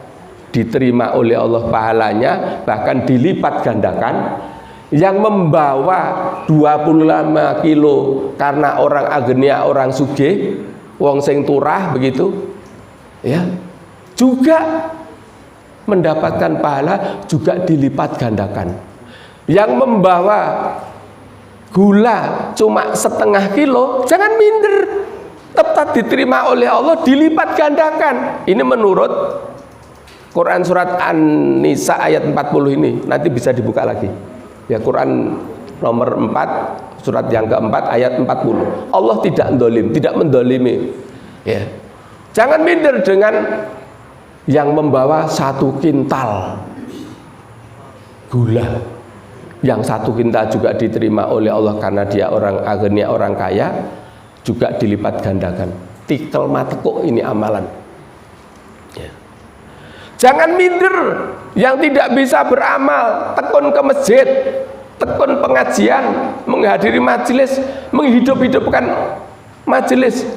diterima oleh Allah pahalanya, bahkan dilipat gandakan. Yang membawa 25 kilo karena orang agenia, orang sugih, wong sing turah begitu, ya, juga mendapatkan pahala, juga dilipat gandakan. Yang membawa gula cuma 1/2 kilo, jangan minder, tetap diterima oleh Allah, dilipat gandakan. Ini menurut Quran surat An-Nisa ayat 40 ini. Nanti bisa dibuka lagi ya, Quran nomor 4 surat yang keempat ayat 40. Allah tidak mendolim, tidak mendolimi ya. Jangan minder dengan yang membawa 1 kintal gula. Yang 1 kintal juga diterima oleh Allah karena dia orang agenia, orang kaya, juga dilipat gandakan. tikel matekuk ini amalan. Ya. Jangan minder yang tidak bisa beramal, tekun ke masjid, tekun pengajian, menghadiri majelis, menghidup-hidupkan majelis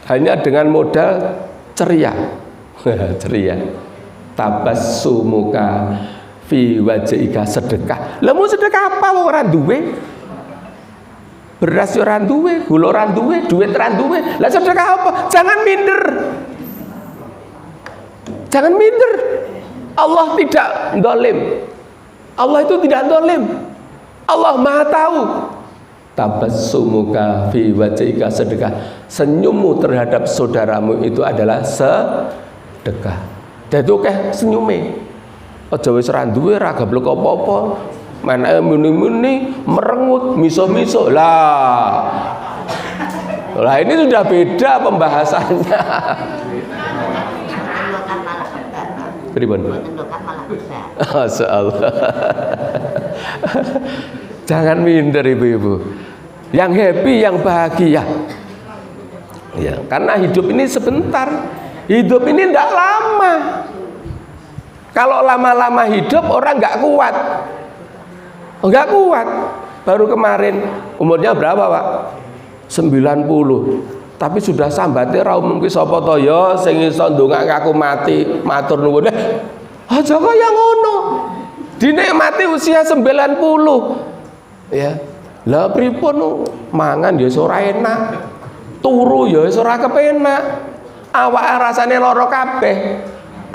hanya dengan modal ceria. Ceria. Tabassumuka fi wajhika sedekah. Lah mau sedekah apa wong ora duwe? Beras ora duwe, gula ora duwe, duit ora duwe. Lah sedekah apa? Jangan minder. Jangan minder. Allah tidak zalim. Allah itu tidak zalim. Allah Maha tahu. Tabassumuka fi wajhika sedekah. Senyummu terhadap saudaramu itu adalah sedekah. Dadi akeh senyume. Aja wis ora duwe ra gablek apa-apa. Menake muni-muni merengut, miso-miso. Lah ini sudah beda pembahasannya. Pripun? Masyaallah. Jangan minder ibu-ibu. Yang happy, yang bahagia. Ya, karena hidup ini sebentar. Hidup ini tidak lama. Kalau lama-lama hidup orang nggak kuat. Nggak kuat. Baru kemarin umurnya berapa, Pak? 90. Tapi sudah sambate ra umum ki sapa to ya sing iso ndongake aku mati, matur nuwun. Aja kaya ngono. Dinikmati usia 90. Ya. Lah pripun mangan ya ora enak. Turu ya wis ora kepenak. Awake rasane lara kabeh.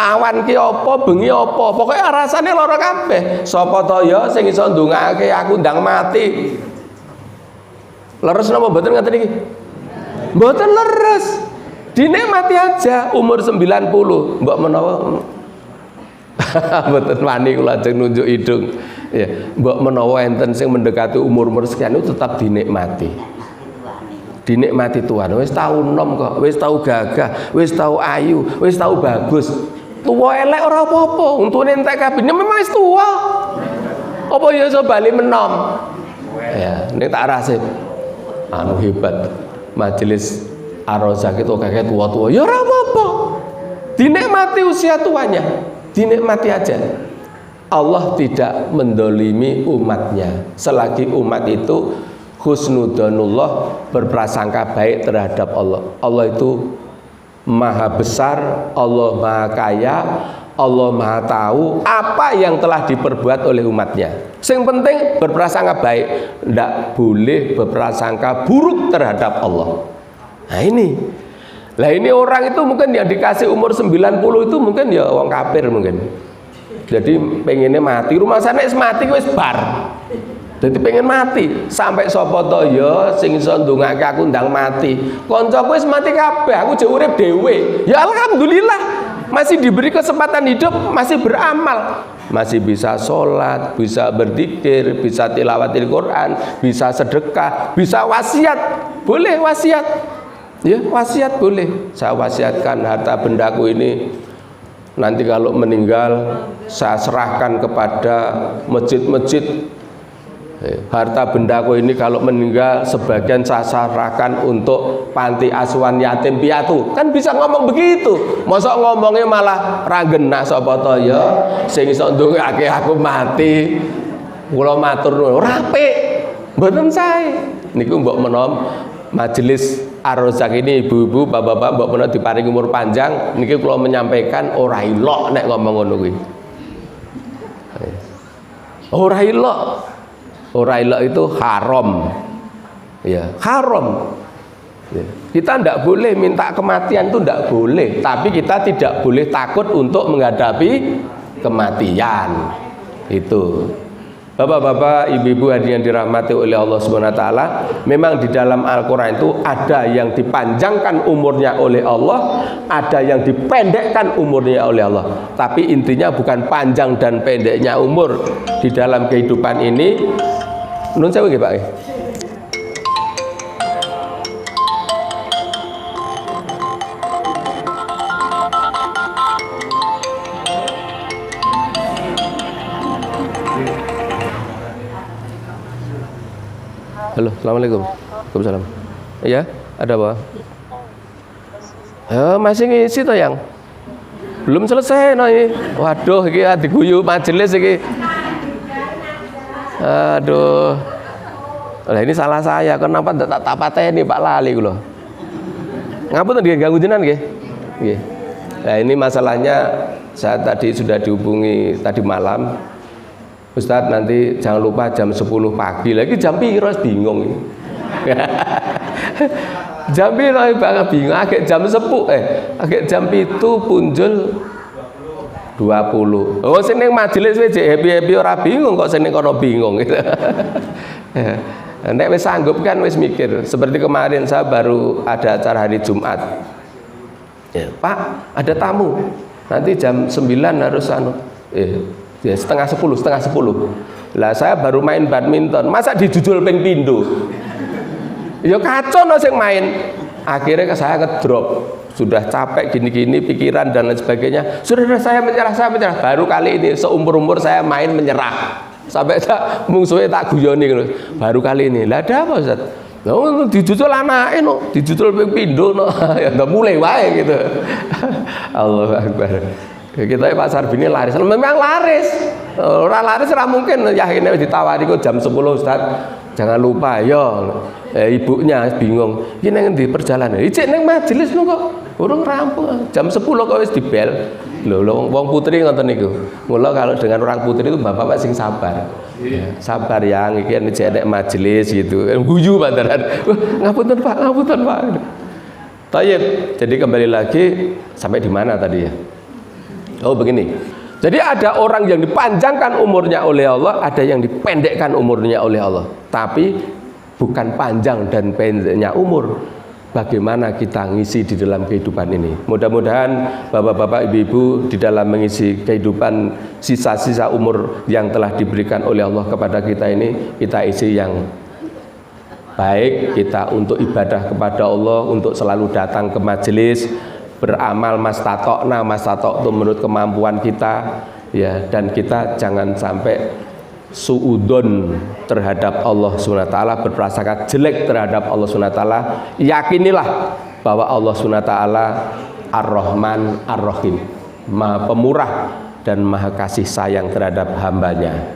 Awan ki apa, bengi apa, pokoke rasane lara kabeh. Sapa to ya sing iso ndongake aku ndang mati? Leres napa mboten ngaten iki? Mboten leres. Dinikmati aja umur 90. Mbok menawa mboten wani kula ajeng nunjuk hidung. Ya, mbok menawa enten sing mendekati umur-umur sekian itu tetap dinikmati. Dinikmati tuan. Wis tau nom kok, wis tau gagah, wis tau ayu, wis tau bagus. Tua elek ora apa-apa, untune entek kabeh memang wis tua. Apa ya iso bali menom? Ya, nek tak rasa anu hebat. Majelis Ar-Razak itu kakek tua-tua. Ya ora apa-apa. Dinikmati usia tuanya. Dinikmati aja. Allah tidak mendolimi umatnya. Selagi umat itu husnudzonullah, berprasangka baik terhadap Allah. Allah itu maha besar, Allah maha kaya, Allah maha tahu apa yang telah diperbuat oleh umatnya. Yang penting berprasangka baik, tidak boleh berprasangka buruk terhadap Allah. Nah ini, lah ini orang itu mungkin yang dikasih umur 90 itu mungkin ya orang kafir mungkin. Jadi pengennya mati, rumah sana mati wis bar. Jadi pengen mati, sampai sapa to ya sing iso ndongake aku ndang mati. Kancaku wis mati kabeh, aku jek urip dhewe. Ya alhamdulillah, masih diberi kesempatan hidup, masih beramal, masih bisa sholat, bisa berzikir, bisa tilawatil Quran, bisa sedekah, bisa wasiat. Boleh wasiat. Ya, wasiat boleh. Saya wasiatkan harta bendaku ini nanti kalau meninggal saya serahkan kepada masjid-masjid. Harta bendaku ini kalau meninggal sebagian saya serahkan untuk panti asuhan yatim piatu. Kan bisa ngomong begitu. Masa ngomongnya malah ragena sapa to ya sing iso ndongake aku mati. Kula matur nuwun rapi. Mboten sae. Niku mbok menom majelis Ar-Razak ini ibu-ibu, bapak-bapak mbok menawa diparingi umur panjang niki kula menyampaikan ora ilok nek ngomong ngono kuwi. Ora ilok. Ora ilok itu haram. Ya, haram. Ya. Kita tidak boleh minta kematian, itu tidak boleh, tapi kita tidak boleh takut untuk menghadapi kematian. Itu. Bapak-bapak, ibu-ibu hadirin yang dirahmati oleh Allah Subhanahu wa taala, memang di dalam Al-Qur'an itu ada yang dipanjangkan umurnya oleh Allah, ada yang dipendekkan umurnya oleh Allah. Tapi intinya bukan panjang dan pendeknya umur di dalam kehidupan ini. Nun sewu nggih, Pak. Halo, assalamualaikum. Waalaikumsalam. Iya, ada apa? Masih ngisi toh yang belum selesai no ini. Waduh iki diguyu majelis iki. Aduh. Lah ini salah saya, kenapa tak pateni Pak lali kula. Ngapunten nggih ganggu jenengan nggih. Nggih. Nah ini masalahnya saya tadi sudah dihubungi tadi malam. Ustadz nanti jangan lupa jam 10 pagi lagi jam piro bingung ini. Jam piro banget bingung agak jam 10 agak jam itu punjul 20. Oh sing ning majelis wis happy-happy ora bingung kok sing ning kono bingung gitu. Nek wis sanggup kan wis mikir. Seperti kemarin saya baru ada acara hari Jumat. Ya, Pak, ada tamu. Nanti jam 9 harus ya, setengah 10. Lah saya baru main badminton, masa dijujul ping pindho. Ya kacau no sing main. Akhirnya saya ngedrop. Sudah capek gini-gini pikiran dan lain sebagainya. Sudah saya menyerah. Baru kali ini seumur-umur saya main menyerah. Sampai tak mungsuhe tak guyoni ngono. Baru kali ini. Lah ada apa Ustaz? Lah dijujul anake no, dijujul ping pindho no. Ya ndak mulai wae gitu. Allahu Akbar. Kita pasar bini laris. Memang laris. Ora laris ora mungkin yakin ditawari kok jam 10 Ustaz. Jangan lupa ya. Ibunya bingung. Iki nang endi perjalanan? Icik nang majelis no kok. Urung rampung. Jam 10 kok wis dibel. Lho wong putri ngoten niku. Mula kalau dengan orang putri itu bapak sing sabar. Ya, sabar yang iki nek majelis gitu. Guyu bantaran. Ngapunten Pak. Tayyib. Jadi kembali lagi sampai di mana tadi ya? Oh begini. Jadi ada orang yang dipanjangkan umurnya oleh Allah, ada yang dipendekkan umurnya oleh Allah. Tapi bukan panjang dan pendeknya umur. Bagaimana kita ngisi di dalam kehidupan ini. Mudah-mudahan bapak-bapak, ibu-ibu di dalam mengisi kehidupan sisa-sisa umur yang telah diberikan oleh Allah kepada kita ini, kita isi yang baik, kita untuk ibadah kepada Allah, untuk selalu datang ke majelis, beramal mastatokna, mastatok itu menurut kemampuan kita, ya, dan kita jangan sampai suudon terhadap Allah SWT, berprasangka jelek terhadap Allah SWT. Yakinilah bahwa Allah SWT Ar-Rahman Ar-Rahim, Maha Pemurah dan Maha Kasih sayang terhadap hambanya.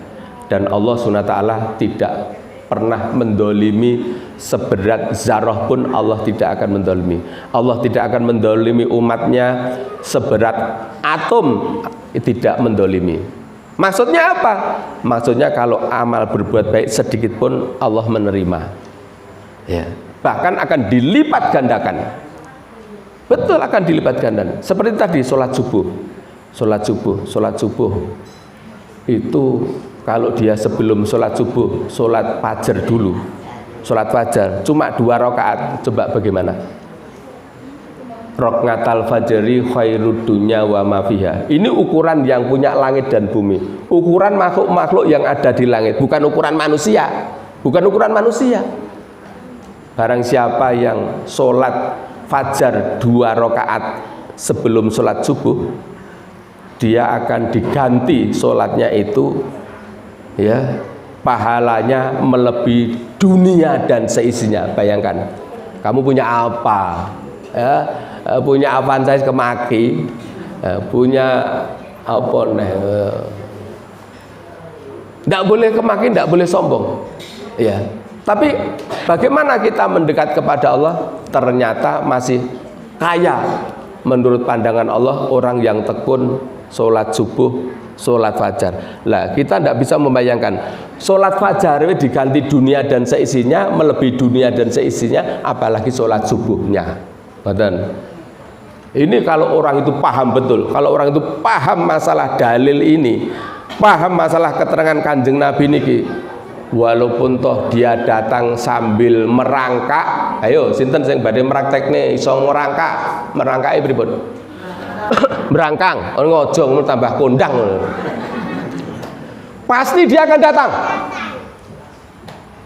Dan Allah SWT tidak pernah mendolimi seberat zarah pun. Allah tidak akan mendolimi. Allah tidak akan mendolimi umatnya seberat atom, tidak mendolimi. Maksudnya apa? Maksudnya kalau amal berbuat baik sedikit pun Allah menerima, ya, bahkan akan dilipat gandakan. Betul, akan dilipat gandakan. Seperti tadi sholat subuh itu kalau dia sebelum sholat subuh sholat fajar dulu, sholat fajar cuma 2 rakaat, coba bagaimana? Roknatal fajri khairud dunya wa ma fiha. Ini ukuran yang punya langit dan bumi. Ukuran makhluk-makhluk yang ada di langit, bukan ukuran manusia. Bukan ukuran manusia. Barang siapa yang sholat fajar 2 rakaat sebelum sholat subuh, dia akan diganti sholatnya itu, ya, pahalanya melebihi dunia dan seisinya. Bayangkan, kamu punya apa? Ya, punya Avanza kemaki, punya apa nih? Tidak boleh kemaki, tidak boleh sombong, ya. Tapi bagaimana kita mendekat kepada Allah? Ternyata masih kaya menurut pandangan Allah orang yang tekun sholat subuh, sholat fajar. Lah kita tidak bisa membayangkan sholat fajar diganti dunia dan seisinya, melebihi dunia dan seisinya, apalagi sholat subuhnya. Badan. Ini kalau orang itu paham betul, kalau orang itu paham masalah dalil ini, paham masalah keterangan Kanjeng Nabi niki, walaupun toh dia datang sambil merangkak, ayo sinten sing badhe praktekne iso merangkake pripun? Merangkang, ngojo ngono tambah kondang. Pasti dia akan datang.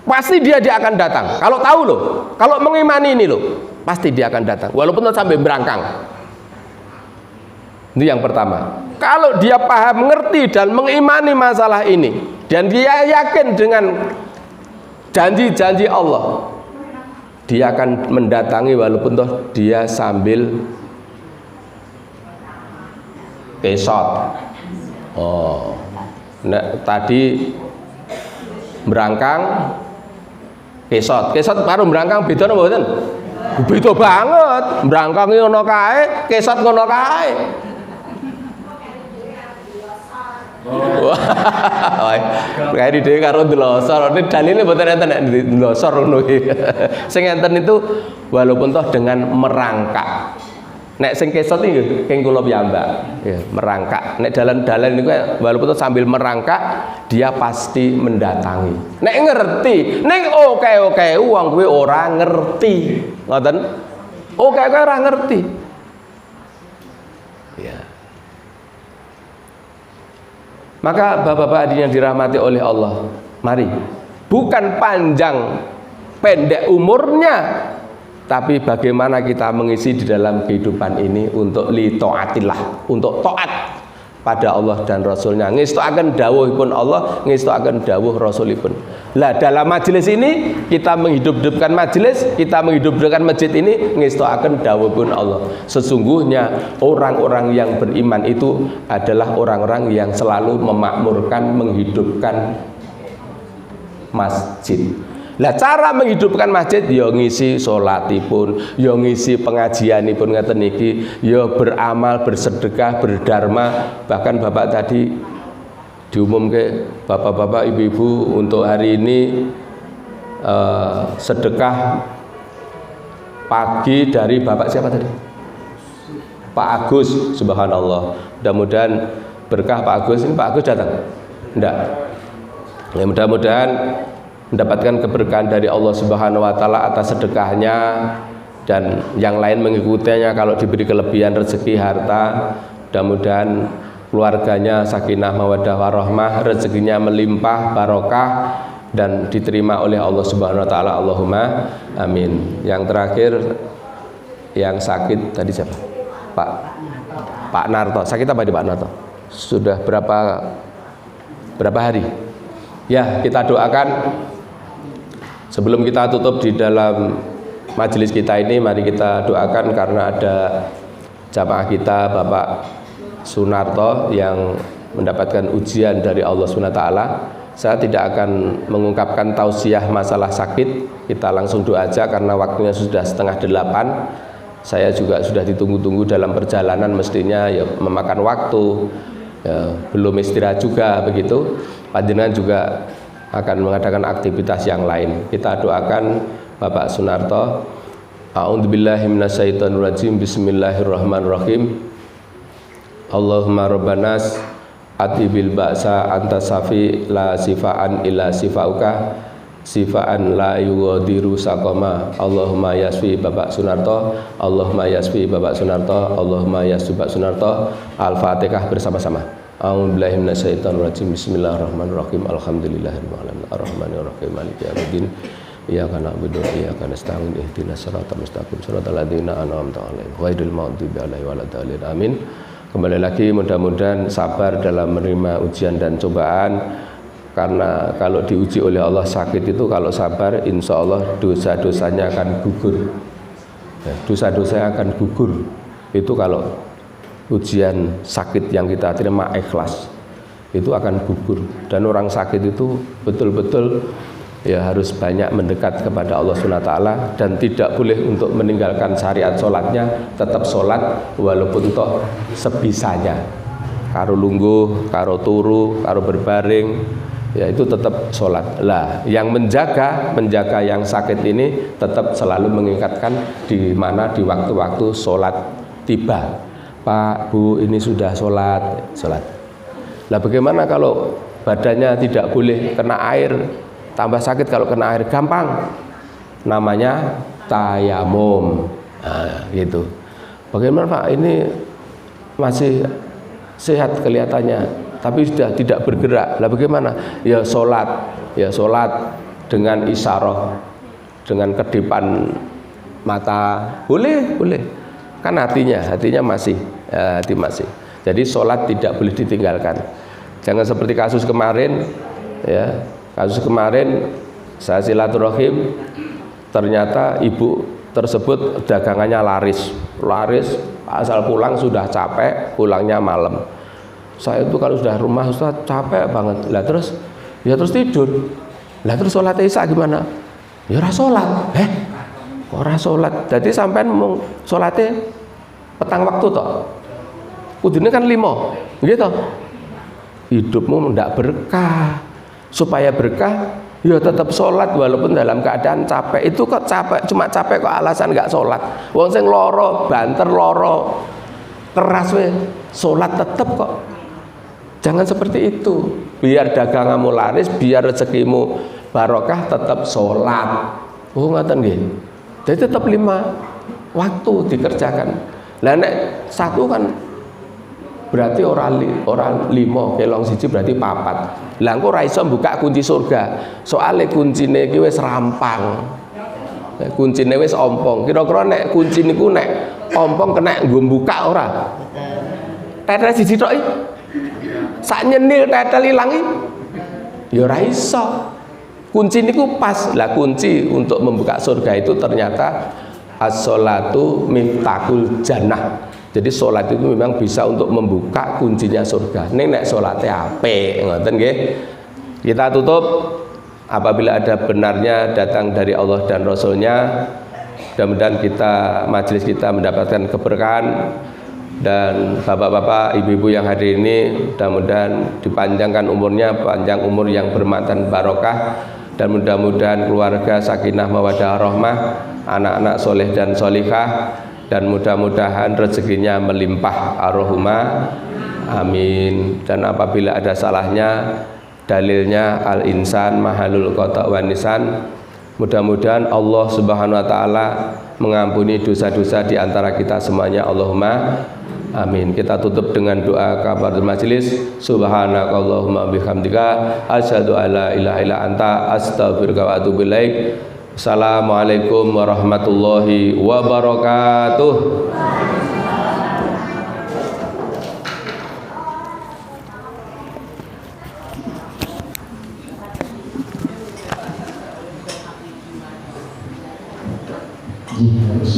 Pasti dia akan datang. Kalau tahu loh, kalau mengimani ini loh, pasti dia akan datang walaupun sampai berangkang. Itu yang pertama. Kalau dia paham, mengerti dan mengimani masalah ini, dan dia yakin dengan janji-janji Allah, dia akan mendatangi walaupun toh dia sambil kesot. Oh. Nek tadi berangkang kesot. Kesot karo berangkang beda napa mboten? Beda banget. Berangkang ngono kae, kesot ngono kae. Wah, kayak di dhewe karo ndelosor. Ini dalile mboten enten nek ndelosor ngono iki. Sing enten itu walaupun toh dengan merangkak. Nek sing kesot iki keng kula piyambak, ya, merangkak. Nek dalan-dalan niku walaupun toh sambil merangkak, dia pasti mendatangi. Nek ngerti, ning oke wong kuwi ora ngerti. Ngoten? Oke ora ngerti. Ya. Maka bapak-bapak hadirin yang dirahmati oleh Allah, mari bukan panjang pendek umurnya, tapi bagaimana kita mengisi di dalam kehidupan ini untuk li taatillah, untuk taat pada Allah dan Rasulnya. Ngestoaken dawuhipun Allah, ngestoaken dawuh Rasulipun. Lah dalam majelis ini kita menghidupkan majelis, kita menghidupkan masjid ini ngestoaken dawuhipun Allah. Sesungguhnya orang-orang yang beriman itu adalah orang-orang yang selalu memakmurkan, menghidupkan masjid. Lah cara menghidupkan masjid ya ngisi salatipun, ya ngisi pengajianipun ngeten iki, ya beramal, bersedekah, berdharma. Bahkan Bapak tadi diumumke bapak-bapak, ibu-ibu untuk hari ini sedekah pagi dari Bapak siapa tadi? Pak Agus, subhanallah. Mudah-mudahan berkah Pak Agus. Ini Pak Agus datang? Enggak. Ya, mudah-mudahan mendapatkan keberkahan dari Allah Subhanahu wa taala atas sedekahnya, dan yang lain mengikutinya kalau diberi kelebihan rezeki harta. Mudah-mudahan keluarganya sakinah mawaddah warahmah, rezekinya melimpah barokah dan diterima oleh Allah Subhanahu wa taala. Allahumma amin. Yang terakhir yang sakit tadi siapa? Pak Narto. Sakit apa di Pak Narto? Sudah berapa hari? Ya, kita doakan. Sebelum kita tutup di dalam majelis kita ini, mari kita doakan karena ada jamaah kita Bapak Sunarto yang mendapatkan ujian dari Allah SWT. Saya tidak akan mengungkapkan tausiah masalah sakit, kita langsung doa aja karena waktunya sudah 7:30. Saya juga sudah ditunggu-tunggu dalam perjalanan, mestinya ya memakan waktu, ya, belum istirahat juga begitu. Panjenengan juga akan mengadakan aktivitas yang lain. Kita doakan Bapak Sunarto. A'udzubillahi minasyaitonirrajim. Bismillahirrahmanirrahim. Allahumma rabbanas atibil ba'sa anta safi la sifaan illa sifauka sifaan la yughadiru saqama. Allahumma yasfi Bapak Sunarto, Allahumma yasfi Bapak Sunarto, Allahumma yasfi Bapak Sunarto. Al-Fatihah bersama-sama. A'udzubillahi minasyaitonirrajim. Bismillahirrahmanirrahim. Alhamdulillahirabbil alamin. Arrahmanirrahim. Maliki yaumiddin. Iyyaka na'budu wa iyyaka nasta'in. Ihdinas siratal mustaqim. Shiratal ladzina an'amta 'alaihim ghairil maghdubi 'alaihim waladdallin. Amin. Kembali lagi, mudah-mudahan sabar dalam menerima ujian dan cobaan, karena kalau diuji oleh Allah sakit itu, kalau sabar insya Allah dosa-dosanya akan gugur. Ya, dosa-dosanya akan gugur. Itu kalau ujian sakit yang kita terima ikhlas, itu akan gugur. Dan orang sakit itu betul-betul ya harus banyak mendekat kepada Allah SWT, dan tidak boleh untuk meninggalkan syariat sholatnya, tetap sholat walaupun toh sebisanya, karo lungguh, karo turu, karo berbaring, ya itu tetap sholat. Lah yang menjaga yang sakit ini tetap selalu mengingatkan di mana di waktu-waktu sholat tiba. Pak, Bu, ini sudah sholat. Lah bagaimana kalau badannya tidak boleh kena air, tambah sakit kalau kena air? Gampang, namanya tayamum. Nah, gitu. Bagaimana Pak, ini masih sehat kelihatannya, tapi sudah tidak bergerak. Lah bagaimana? Ya sholat dengan isyarah, dengan kedipan mata, boleh. Kan hatinya masih, hati masih. Jadi sholat tidak boleh ditinggalkan. Jangan seperti kasus kemarin, ya. Kasus kemarin saya silaturahim, ternyata ibu tersebut dagangannya laris, asal pulang sudah capek, pulangnya malam. Saya itu kalau sudah rumah Ustaz capek banget. Lah terus tidur. Lah terus sholat isya gimana? Ya ora sholat. Ora sholat. Jadi sampean mung sholatnya petang waktu toh. Kudune kan 5. Gitu. Hidupmu ndak berkah. Supaya berkah, ya tetap sholat walaupun dalam keadaan capek. Itu kok capek, cuma capek kok alasan nggak sholat. Wong sing loro, banter loro, keras we, sholat tetap kok. Jangan seperti itu. Biar daganganmu laris, biar rezekimu barokah, tetap sholat. Oh ngoten nggih. Jadi tetap 5 waktu dikerjakan. Lah nek 1 kan berarti orang 5 kelong siji berarti 4. Lah engko ora iso buka kunci surga. Soale kuncine iki wis rampang. Kuncine wis ompong. Kira-kira nek kunci niku nek ompong kena nggo buka ora? Tetel siji tok iki. Sak nyenil tetel ilangi. Ya ora iso. Kunci niku pas. Lah kunci untuk membuka surga itu ternyata as-sholatu miftahul jannah. Jadi sholat itu memang bisa untuk membuka kuncinya surga. Nek sholatnya apik, ngoten nggih. Kita tutup. Apabila ada benarnya datang dari Allah dan Rasulnya, mudah-mudahan majelis kita mendapatkan keberkahan. Dan bapak-bapak, ibu-ibu yang hadir ini mudah-mudahan dipanjangkan umurnya, panjang umur yang bermanfaat barokah, dan mudah-mudahan keluarga sakinah mawaddah rahmah, anak-anak soleh dan solihah, dan mudah-mudahan rezekinya melimpah arrohuma, amin. Dan apabila ada salahnya, dalilnya al-insan mahalul qata' wan nisan. Mudah-mudahan Allah Subhanahu wa taala mengampuni dosa-dosa di antara kita semuanya. Allahumma amin. Kita tutup dengan doa kafaratul majelis. Subhanakallahumma bihamdika asyhadu alla ilaha illa anta astaghfiruka wa atubu ilaik. Assalamualaikum warahmatullahi wabarakatuh.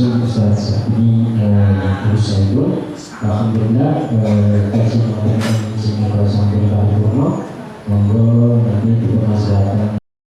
Ustaz ini Saiful, alhamdulillah kajian yang sampai paripurna, monggo nanti dipermasalahkan